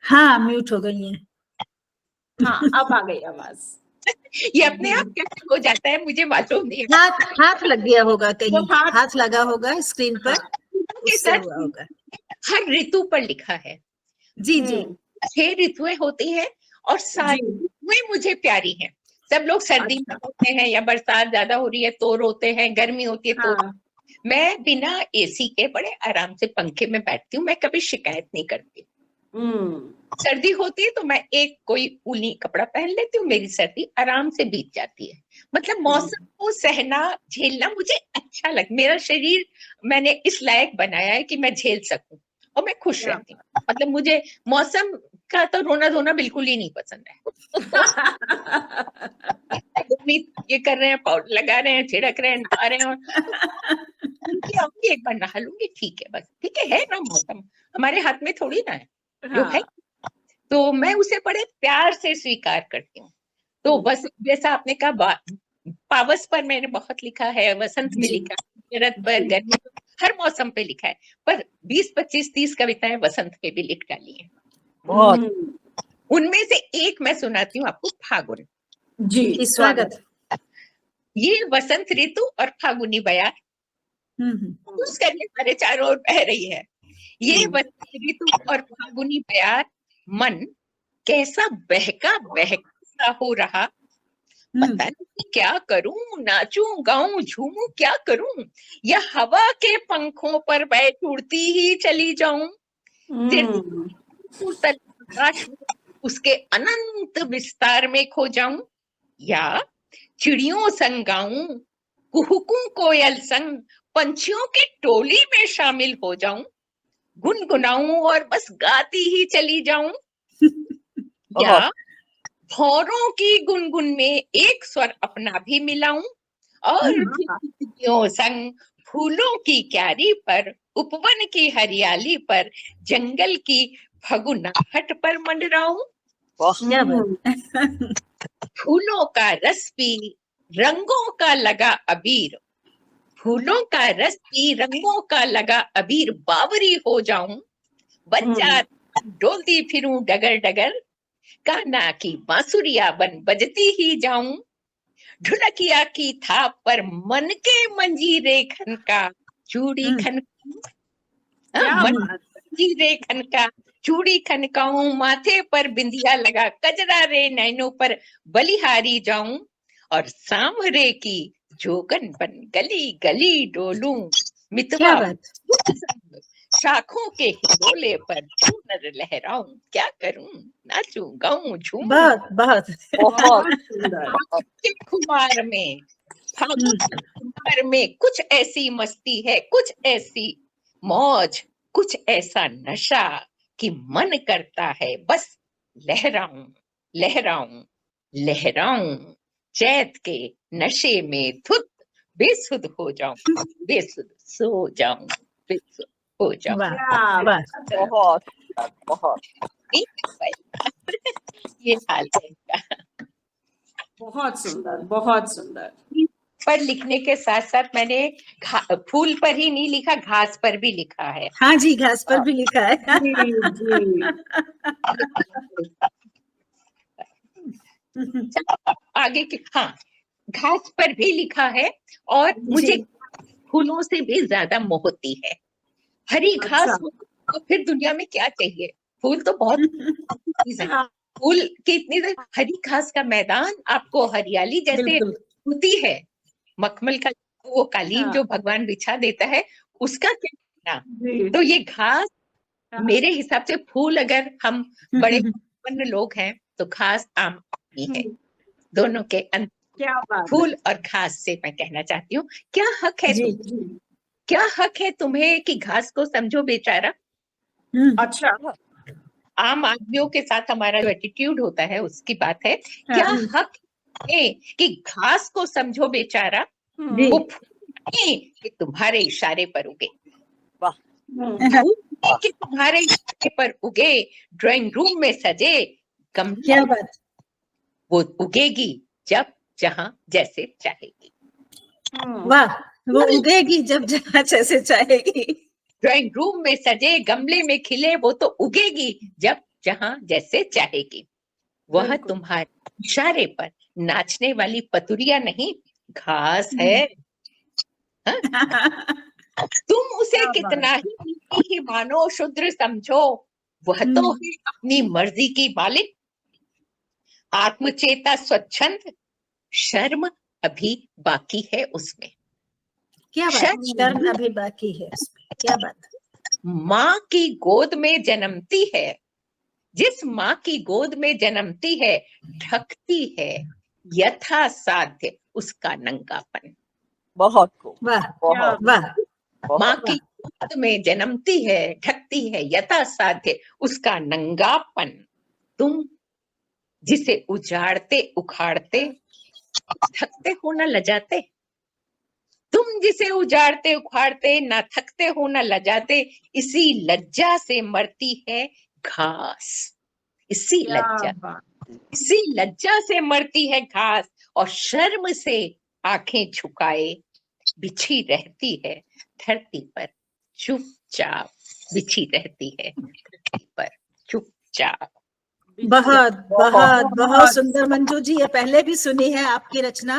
हाँ, म्यूट हो गई है। हाँ, अब आ गई आवाज। ये अपने आप कैसे हो जाता है मुझे मालूम नहीं। हाथ लग गया होगा कहीं, वो हाथ लगा होगा स्क्रीन पर, उससे हुआ होगा। हर ऋतु पर लिखा है। जी जी। 6 ऋतुएं होती हैं और सारी ऋतुएं मुझे प्यारी हैं। सब लोग सर्दी में होते हैं या बरसात ज्यादा हो रही है तो रोते हैं, गर्मी होती है तो मैं बिना एसी के बड़े आराम से पंखे में बैठती हूँ। मैं कभी शिकायत नहीं करती। सर्दी होती है तो मैं एक कोई ऊनी कपड़ा पहन लेती हूँ, मेरी सर्दी आराम से बीत जाती है। मतलब मौसम को सहना झेलना मुझे अच्छा लग, मेरा शरीर मैंने इस लायक बनाया है कि मैं झेल सकूं और मैं खुश रहती हूँ। मतलब मुझे मौसम का तो रोना धोना बिल्कुल ही नहीं पसंद है। ये कर रहे हैं, पाउडर लगा रहे हैं, छिड़क रहे हैं, नहा रहे हैं, और एक बार नहा लूंगी, ठीक है, बस ठीक है ना। मौसम हमारे हाथ में थोड़ी ना है, जो है तो मैं उसे बड़े प्यार से स्वीकार करती हूँ। तो बस जैसा आपने कहा, पावस पर मैंने बहुत लिखा है, वसंत में लिखा है, शरद पर, गर्मी पर, हर मौसम पे लिखा है, पर 20, 25, 30 कविताएं वसंत पे भी लिख डाली है। बहुत। उनमें से एक मैं सुनाती हूँ आपको, फागुन। जी, स्वागत। ये वसंत ऋतु और फागुनी बयार उस करने हमारे चारों ओर बह रही है। ये वसंत ऋतु और फागुनी बयार, मन कैसा बहका बहका हो रहा, पता नहीं क्या करूं, नाचूं गाऊं झूमूं क्या करूं, या हवा के पंखों पर बैठ उड़ती ही चली जाऊं। हम्म, तल आकाश में उसके अनंत विस्तार में खो जाऊं, या चिड़ियों संग गाऊं, कुहुकू कोयल संग पंछियों की टोली में शामिल हो जाऊं, गुनगुनाऊं और बस गाती ही चली जाऊं, या भौरों की गुनगुन में एक स्वर अपना भी मिलाऊं, और तितलियों संग फूलों की क्यारी पर, उपवन की हरियाली पर, जंगल की फगुनाहट पर मंडराऊं, क्या बात। फूलों का रस पी रंगों का लगा अबीर, फूलों का रस पी रंगों का लगा अबीर बावरी हो जाऊं, बच्चा डोलती फिरूं डगर डगर, कान्हा की बांसुरिया बन बजती ही जाऊं, ढुलकिया की थाप पर मन के मंजीरे खनका, चूड़ी खन क्या मन बात। मंजीरे खनका, चूड़ी खनकाऊं, माथे पर बिंदिया लगा, कजरा रे नैनों पर बलिहारी जाऊं, और सांवरे की जोगन बन गली गली डोलूं, मितवा क्या बात। संग शाखों के हिलोले पर झूमर लहराऊं, क्या करूं, नाचूं गाऊं झूमूं, बहुत बहुत। बहुत सुंदर। के खुमार में, फागुन के खुमार में कुछ ऐसी मस्ती है, कुछ ऐसी मौज, कुछ ऐसा नशा कि मन करता है बस लहराऊं लहराऊं लहराऊं, चैत के नशे में धुत बेसुध हो जाऊं, बेसुध सो जाऊं, बेसुध हो जाऊं। वाह क्या वाह। बात है। बहुत बहुत ये हाल है इनका। बहुत सुंदर, बहुत सुंदर। पर लिखने के साथ साथ मैंने फूल पर ही नहीं लिखा, घास पर भी लिखा है। हाँ जी, घास पर भी लिखा है। जी जी। आगे की, हाँ, घास पर भी लिखा है, और मुझे जी। फूलों से भी ज्यादा मोहती है। हरी घास अच्छा। हो तो फिर दुनिया में क्या चाहिए, फूल तो बहुत चीज है। हाँ, फूल की इतनी हरी घास का मैदान, आपको हरियाली जैसे बिल्कुल। होती है, मखमल का वो कालीन हाँ, जो भगवान बिछा देता है, उसका क्या कहना। जी। तो ये घास, हाँ, मेरे हिसाब से फूल, अगर हम बड़े संपन्न लोग हैं तो घास आम आदमी है। दोनों के अंत क्या बात है। फूल और घास से मैं कहना चाहती हूँ, क्या हक है जी। जी। क्या हक है तुम्हें कि घास को समझो बेचारा। अच्छा। आम आदमियों के साथ हमारा जो एटीट्यूड होता है उसकी बात है। हाँ, क्या हक है कि घास को समझो बेचारा, जी। वो फूल नहीं कि तुम्हारे इशारे पर उगे, हम्म, फूल नहीं कि तुम्हारे इशारे पर उगे, ड्राइंग रूम में सजे गमले, क्या बात। वो उगेगी जब जहां जैसे चाहेगी। वाह, वो उगेगी जब जहाँ जैसे चाहेगी। ड्राइंग रूम में सजे गमले में खिले, वो तो उगेगी जब जहां जैसे चाहेगी। वह बिल्कुल। तुम्हारे इशारे पर नाचने वाली पतुरिया नहीं, घास है। तुम उसे क्या कितना बात। ही नीची ही मानो, शूद्र समझो, वह तो है अपनी मर्जी की मालिक। आत्मचेता स्वच्छंद, शर्म अभी बाकी है उसमें। क्या बात, शर्म अभी बाकी है उसमें। क्या बात। माँ की गोद में जन्मती है, जिस माँ की गोद में जन्मती है, ढकती है यथा साध्य उसका नंगापन। बहुत खूब, वाह बहुत वाह। माँ बहुत की गोद में जन्मती है, ढकती है यथा साध्य उसका नंगापन। तुम जिसे उजाड़ते उखाड़ते थकते हो न लजाते, तुम जिसे उजाड़ते उखाड़ते ना थकते हो न लजाते, इसी लज्जा से मरती है घास। इसी क्या लज्जा, बात। इसी लज्जा से मरती है घास, और शर्म से आंखें झुकाए बिछी रहती है धरती पर, चुपचाप बिछी रहती है धरती पर, चुपचाप। बहुत बहुत बहुत बहुत सुंदर मंजू जी, ये पहले भी सुनी है आपकी रचना,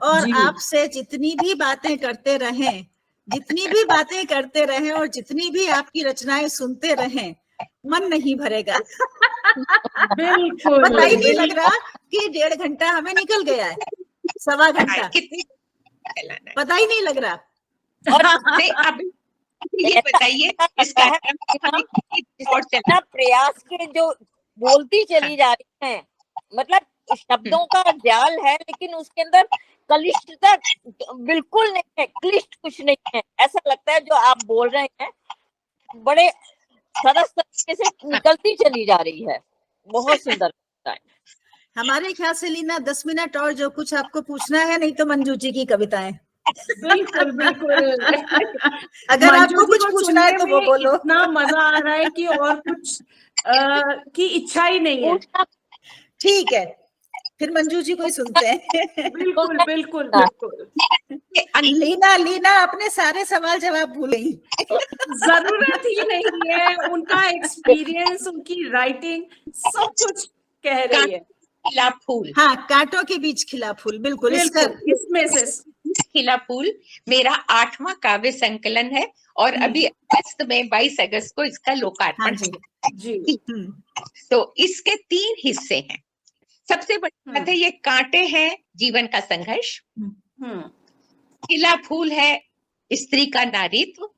और जी। आपसे जितनी भी बातें करते रहें, जितनी भी बातें करते रहें और जितनी भी आपकी रचनाएं सुनते रहें, मन नहीं भरेगा। बिल्कुल। पता ही नहीं लग रहा कि 1.5 घंटा हमें निकल गया है, 1.25 घंटा, कितनी चलाना है। पता ही नहीं लग रहा। और से अभी ये बताइए इस कार्यक्रम में हमें कितनी और चलना इतना प्रयास के जो बोलती चली जा रही हैं, मतलब शब्दों का जाल है लेकिन उसके अंदर कलिष्टता बिल्कुल नहीं है, क्लिष्ट कुछ नहीं है। ऐसा लगता है जो आप बोल रहे हैं बड़े सरस तरीके से निकलती चली जा रही है, बहुत सुंदर लगता है। हमारे ख्याल से लीना 10 मिनट और जो कुछ आपको पूछना है, नहीं तो मंजू जी की कविताएं। बिल्कुल बिल्कुल। अगर मंजू आपको जी कुछ को पूछना है तो सुनने वो में बोलो। इतना मजा आ रहा है कि और कुछ की इच्छा ही नहीं है। ठीक है, फिर मंजू जी को ही सुनते हैं। बिल्कुल बिल्कुल बिल्कुल। लीना लीना अपने सारे सवाल जवाब भूल गई। जरूरत ही नहीं है, उनका एक्सपीरियंस, उनकी राइटिंग सब कुछ कह रही है। खिला फूल, हाँ, कांटों के बीच खिला फूल, बिल्कुल इसका बिल्कुल, इसमें से खिला फूल मेरा 8वां काव्य संकलन है और अभी अगस्त में 22 अगस्त को इसका हाँ लोकार्पण जी। जी। तो इसके 3 हिस्से हैं। सबसे बड़ी बात है, ये कांटे हैं जीवन का संघर्ष, खिला फूल है स्त्री का नारीत्व,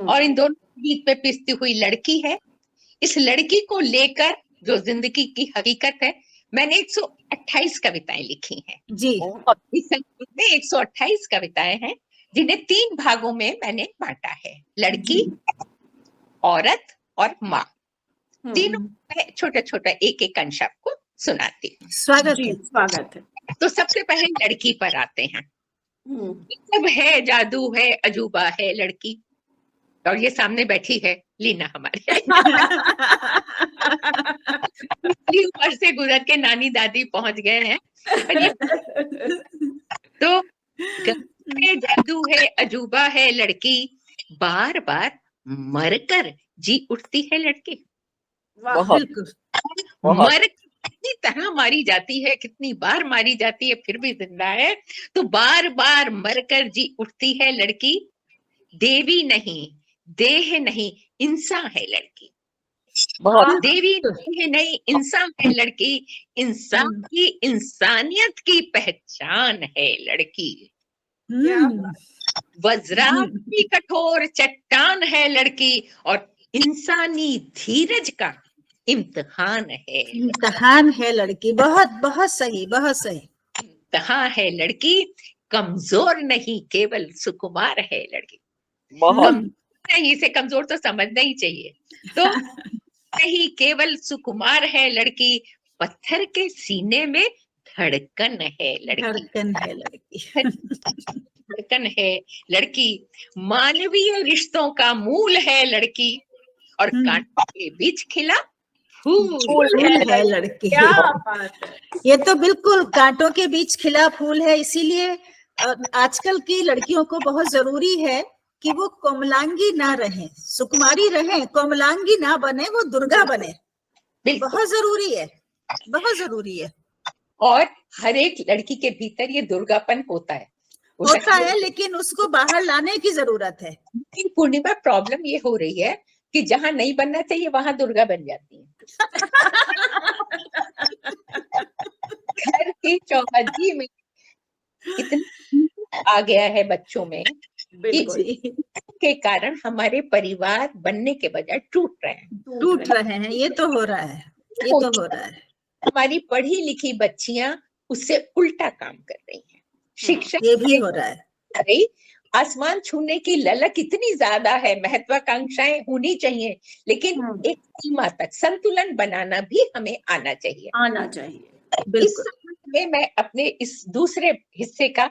और इन दोनों के बीच में पिसती हुई लड़की है। इस लड़की को लेकर जो जिंदगी की हकीकत है, मैंने 128 कविताएं लिखी हैं जी। इस संकलन में। 128 कविताएं हैं जिन्हें 3 भागों में मैंने बांटा है, लड़की, औरत और माँ। तीनों छोटा छोटा एक एक अंश आपको सुनाती हूँ। स्वागत जी, है। स्वागत है। तो सबसे पहले लड़की पर आते हैं। सब है, जादू है, अजूबा है लड़की, और ये सामने बैठी है लीना हमारे। पिछली उम्र से गुजर के नानी दादी पहुंच गए हैं। तो है, जादू है, अजूबा है लड़की, बार बार मरकर जी उठती है लड़की। बहुत बिल्कुल। मर कितनी तरह मारी जाती है, कितनी बार मारी जाती है, फिर भी जिंदा है। तो बार बार मरकर जी उठती है लड़की, देवी नहीं, देह नहीं, इंसान है लड़की। बहुत देवी देह नहीं, इंसान है लड़की, इंसान की इंसानियत की पहचान है लड़की। वज्राव की कठोर चट्टान है लड़की, और इंसानी धीरज का इम्तिहान है। इम्तिहान है लड़की। बहुत बहुत सही, बहुत सही। इम्तिहान है लड़की, कमजोर नहीं, केवल सुकुमार है लड़की। बहुत नहीं, इसे कमजोर तो समझना ही चाहिए। तो नहीं, केवल सुकुमार है लड़की, पत्थर के सीने में धड़कन है लड़की। धड़कन है लड़की। धड़कन है लड़की, मानवीय रिश्तों का मूल है लड़की, और कांटों के बीच खिला फूल है लड़की। क्या बात है। ये तो बिल्कुल कांटों के बीच खिला फूल है। इसीलिए आजकल की लड़कियों को बहुत जरूरी है कि वो कोमलांगी ना रहे, सुकुमारी रहे, कोमलांगी ना बने, वो दुर्गा बने। बहुत जरूरी है, बहुत जरूरी है। और हर एक लड़की के भीतर ये दुर्गापन होता है, लेकिन उसको बाहर लाने की जरूरत है। पूर्णिमा, प्रॉब्लम ये हो रही है कि जहां नहीं बनना चाहिए वहां दुर्गा बन जाती है। घर की चौहद्दी में इतना आ गया है बच्चों में कि के कारण हमारे परिवार बनने के बजाय टूट रहे हैं। ये तो हो रहा है, ये तो हो रहा है। हमारी पढ़ी लिखी बच्चियां उससे उल्टा काम कर रही हैं। शिक्षा ये भी हो रहा है। आसमान छूने की ललक इतनी ज्यादा है, महत्वाकांक्षाएं होनी चाहिए, लेकिन एक सीमा तक संतुलन बनाना भी हमें आना चाहिए। इस में मैं अपने इस दूसरे हिस्से का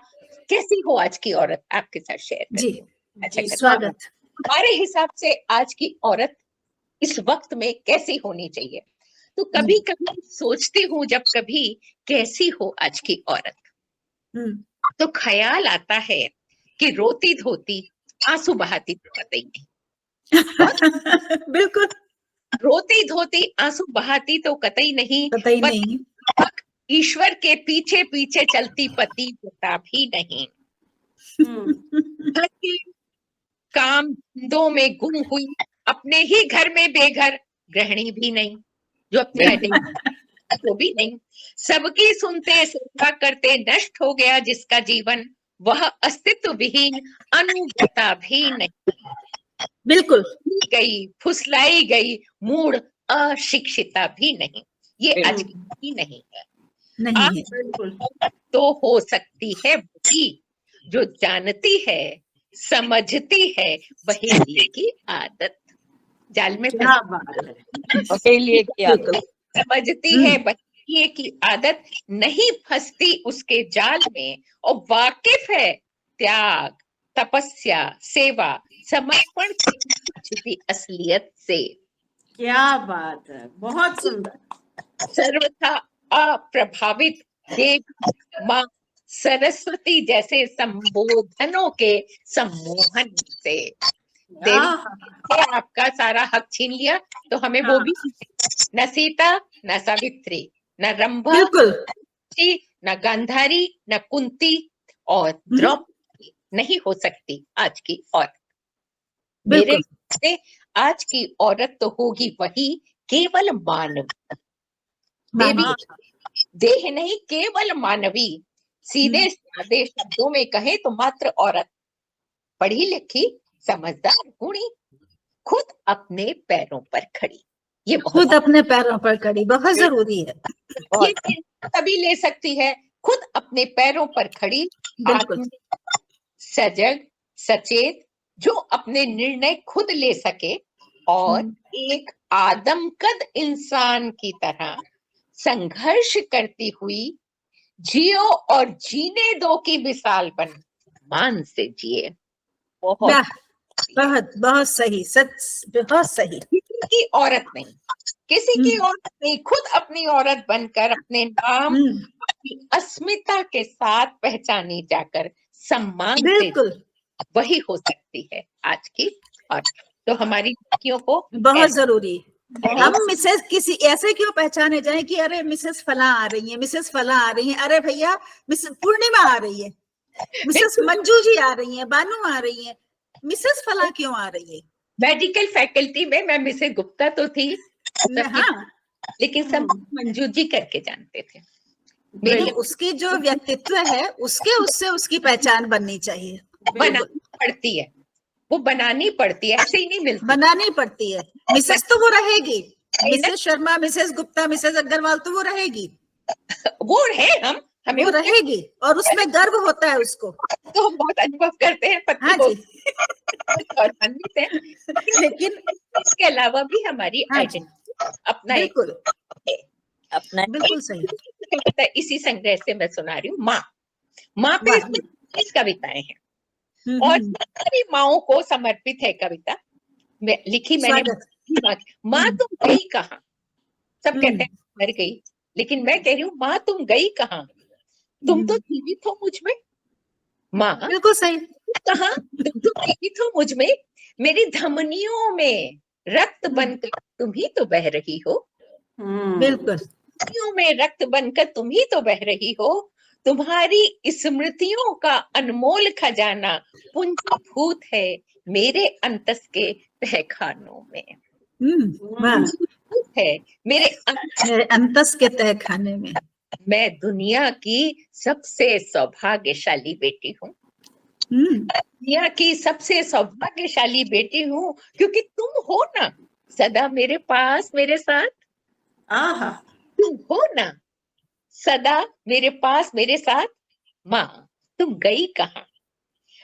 कैसी हो आज की औरत आपके साथ शेयर करती हूँ। अच्छा, स्वागत। हमारे हिसाब से आज की औरत इस वक्त में कैसी होनी चाहिए, तो कभी कभी सोचती हूँ, जब कभी कैसी हो आज की औरत, तो ख्याल आता है कि रोती धोती आंसू बहाती तो कतई नहीं। बिल्कुल, रोती धोती आंसू बहाती तो कतई नहीं, ईश्वर के पीछे पीछे चलती पति होता भी नहीं। काम धंधों में गुम हुई, अपने ही घर में बेघर, गृहिणी भी नहीं, जो अपने तो भी नहीं। सबकी सुनते सेवा करते नष्ट हो गया जिसका जीवन, वह अस्तित्व विहीन अनुभूता भी नहीं। बिल्कुल गई, फुसलाई गई, मूढ़ अशिक्षिता भी नहीं। ये बिल्कुल। आज की नहीं है। नहीं है। बिल्कुल। तो हो सकती है वही जो जानती है, समझती है बहेलिए की आदत। जाल में क्या फंस बात है। पहेलिए की आदत। बिल्कुल। समझती है बहेलिए की आदत, नहीं फंसती उसके जाल में, और वाकिफ है त्याग, तपस्या, सेवा, समर्पण की छिपी असलियत से। क्या बात है, बहुत सुंदर। सर्वथा अप्रभावित देव मां सरस्वती जैसे संबोधनों के सम्मोहन से। तेरी ने आपका सारा हक छीन लिया तो हमें वो भी, न सीता न सावित्री न रंभा बिल्कुल। न गांधारी न कुंती और द्रौपदी नहीं हो सकती आज की औरत। मेरे बिल्कुल। से आज की औरत तो होगी वही केवल मानव देवी, देह नहीं केवल मानवी। सीधे सादे शब्दों में कहे तो मात्र औरत, पढ़ी लिखी, समझदार, गुणी, खुद अपने पैरों पर खड़ी। ये बहुत खुद अपने पैरों पर खड़ी बहुत जरूरी है। ये तभी ले सकती है, खुद अपने पैरों पर खड़ी, बिल्कुल। सजग, सचेत, जो अपने निर्णय खुद ले सके और एक आदमकद इंसान की तरह संघर्ष करती हुई जियो और जीने दो की मिसाल बन मान से जिए। वाह, बहुत बहुत सही, सच बहुत सही। किसी की औरत नहीं, किसी की औरत नहीं, खुद अपनी औरत बनकर अपने नाम की अस्मिता के साथ पहचानी जाकर सम्मान से बिल्कुल वही हो सकती है आज की औरत। तो हमारी लड़कियों को बहुत जरूरी। हम मिसेस किसी ऐसे क्यों पहचाने जाए कि अरे मिसेस फला आ रही है, मिसेस फला आ रही है, अरे भैया मिसेस पूर्णिमा आ रही है, मिसेस मंजू जी आ रही है, बानू आ रही है, मिसेस फला क्यों आ रही है? मेडिकल फैकल्टी में मैं मिसेस गुप्ता तो थी, हाँ, लेकिन सब मंजू जी करके जानते थे। मेरी उसकी जो व्यक्तित्व है उसके उससे उसकी पहचान बननी चाहिए। बनानी पड़ती है, वो बनानी पड़ती है, ऐसे ही नहीं मिलती। बनानी पड़ती है। मिसेस तो वो रहेगी, Mrs Sharma, Mrs Gupta, Mrs Agarwal तो वो रहेगी, वो है हम, हमें वो रहेगी और उसमें गर्व होता है उसको। तो हम बहुत अनुभव करते हैं पति हाँ को जी। और अन्वित हैं, लेकिन इसके अलावा भी हमारी हाँ आइडेंटिटी अपना एक बिल्कुल अपना बिल्कुल सही। कविता इसी संग्रह से मैं सुना रही हूँ। माँ पे इसमें 20 कविताएं हैं और सारी माओं को समर्पित है कविता। लिखी मैंने माँ तुम गई कहाँ। सब कहते हैं मर गई, लेकिन मैं कह रही हूँ माँ तुम गई कहाँ, तुम तो जीवित हो मुझ में। माँ बिल्कुल सही। कहाँ, तुम तो जीवित हो मुझ में, मेरी धमनियों में रक्त बनकर तुम ही तो बह रही हो। बिल्कुल। धमनियों में रक्त बनकर तुम ही तो बह रही हो। तुम्हारी स्मृतियों का अनमोल खजाना पुंजीभूत है मेरे अंतस के तहखानों में। है मेरे अंतस के तहखाने में। मैं दुनिया की सबसे सौभाग्यशाली बेटी हूँ, दुनिया की सबसे सौभाग्यशाली बेटी हूँ, क्योंकि तुम हो ना सदा मेरे पास मेरे साथ। आहा, तुम हो ना सदा मेरे पास मेरे साथ। माँ तुम गई कहाँ।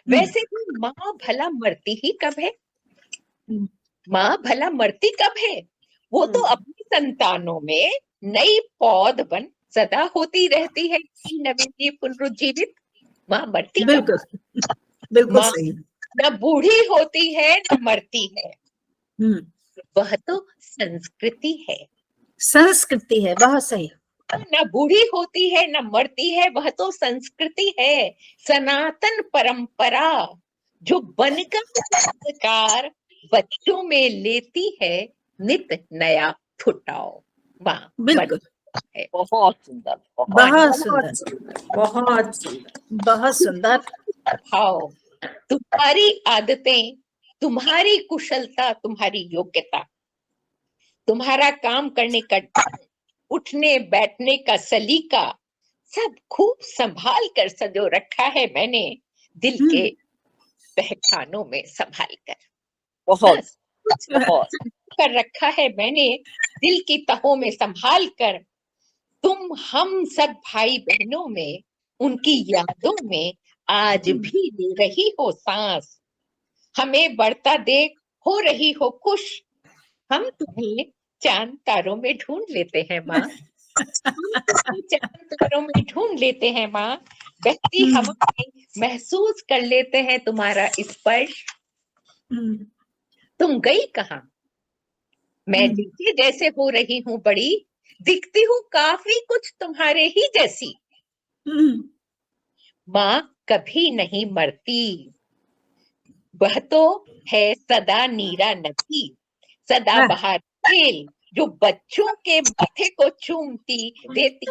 वैसे भी माँ भला मरती ही कब है, माँ भला मरती कब है। वो तो अपनी संतानों में नई पौध बन सदा होती रहती है, नवीन पुनरुज्जीवित। माँ मरती कब। बिल्कुल सही। न बूढ़ी होती है न मरती है, वह तो संस्कृति है। संस्कृति है, बहुत सही। न बूढ़ी होती है न मरती है, वह तो संस्कृति है। सनातन परंपरा जो बनकर संस्कार बच्चों में लेती है नित नया फुटाव। वाह, बिल्कुल, बहुत सुंदर, बहुत सुंदर, बहुत सुंदर, बहुत सुंदर। भाव, तुम्हारी आदतें, तुम्हारी कुशलता, तुम्हारी योग्यता, तुम्हारा काम करने का उठने बैठने का सलीका, सब खूब संभाल कर सजो रखा है मैंने दिल के तहखानों में संभाल कर। बहुत बस कुछ बहुत कर रखा है मैंने दिल की तहों में संभाल कर। तुम हम सब भाई बहनों में, उनकी यादों में आज भी ले रही हो सांस। हमें बढ़ता देख हो रही हो खुश, हम तुम्हें चांद तारों में ढूंढ लेते हैं माँ। हम तुम्हें चांद तारों में ढूंढ लेते हैं माँ। बहती हवा में महसूस कर लेते हैं तुम्हारा स्पर्श। तुम गई कहाँ? मैं डीजे जैसे हो रही हूँ बड़ी, दिखती हूँ काफी कुछ तुम्हारे ही जैसी। माँ कभी नहीं मरती, वह तो है सदा नीरा नदी, सदा बहार खेल जो बच्चों के माथे को चूमती, देती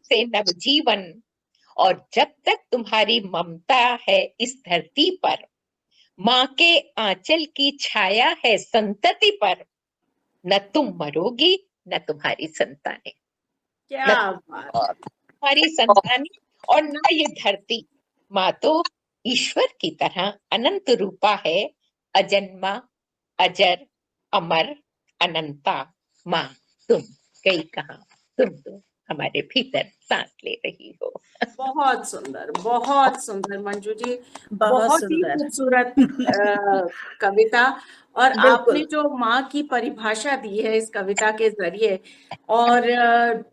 से नवजीवन। और जब तक तुम्हारी ममता है इस धरती पर, माँ के आंचल की छाया है संतति पर। न तुम मरोगी न तुम्हारी संतानें, क्या बात। तुम्हारी संतानें और न ये धरती। माँ तो ईश्वर की तरह अनंत रूपा है, अजन्मा अजर अमर अनंता। माँ तुम गई कहाँ? तुम तो हमारे भीतर सांस ले रही हो। बहुत सुंदर मंजू जी, बहुत बहुत ही सुंदर। खूबसूरत कविता। और बिल्कुल। आपने जो माँ की परिभाषा दी है इस कविता के जरिए, और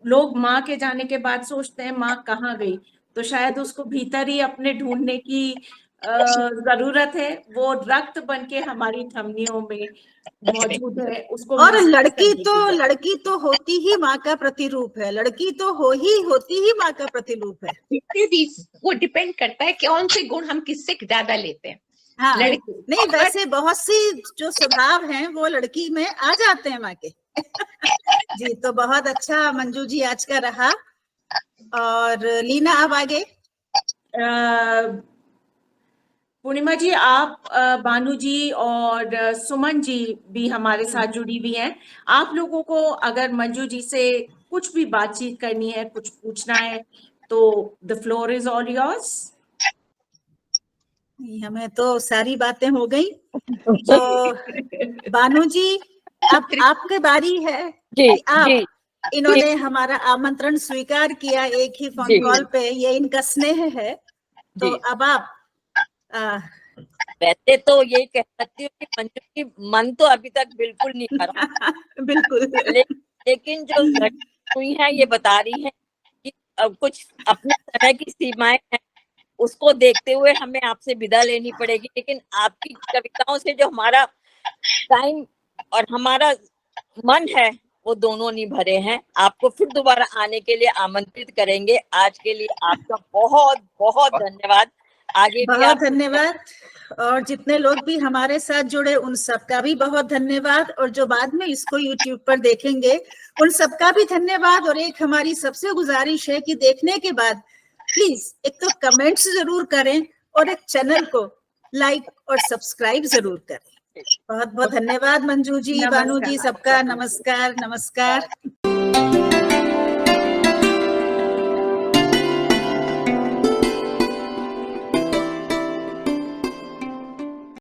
लोग माँ के जाने के बाद सोचते हैं माँ कहाँ गई, तो शायद उसको भीतर ही अपने ढूंढने की जरूरत है। वो रक्त बन के हमारी धमनियों में मौजूद है, उसको और महसूस लड़की करने की जरूरत है। लड़की तो होती ही माँ का प्रतिरूप है, लड़की तो होती ही माँ का प्रतिरूप है। भी वो डिपेंड करता है कौन से गुण हम किससे ज्यादा लेते हैं। हाँ, लड़की नहीं वैसे बहुत सी जो स्वभाव हैं वो लड़की में आ जाते हैं माँ के। जी, तो बहुत अच्छा मंजू जी आज का रहा। और लीना अब आगे। पूर्णिमा जी, आप बानू जी और सुमन जी भी हमारे साथ जुड़ी हुई हैं। आप लोगों को अगर मंजू जी से कुछ भी बातचीत करनी है, कुछ पूछना है, तो the floor is all yours. हमें तो सारी बातें हो गई, तो बानू जी अब आपके बारी है जी कि आप, जी इन्होंने हमारा आमंत्रण स्वीकार किया एक ही फोन जी कॉल पे, ये इनका स्नेह है, तो जी। अब आप वैसे तो ये कह सकती हूँ कि मंजू की मन तो अभी तक बिल्कुल नहीं भरा, बिल्कुल। लेकिन जो घटना हुई है ये बता रही है कि कुछ अपने समय की सीमाएं हैं, उसको देखते हुए हमें आपसे विदा लेनी पड़ेगी। लेकिन आपकी कविताओं से जो हमारा टाइम और हमारा मन है वो दोनों नहीं भरे हैं। आपको फिर दोबारा आने के लिए आमंत्रित करेंगे। आज के लिए आपका बहुत बहुत धन्यवाद। आगे भी बहुत आप धन्यवाद। और जितने लोग भी हमारे साथ जुड़े उन सबका भी बहुत धन्यवाद, और जो बाद में इसको YouTube पर देखेंगे उन सबका भी धन्यवाद। और एक हमारी सबसे गुजारिश है कि देखने के बाद प्लीज एक तो कमेंट्स जरूर करें और एक चैनल को लाइक और सब्सक्राइब जरूर करें। बहुत बहुत धन्यवाद मंजू जी, बानू जी, सबका नमस्कार नमस्कार।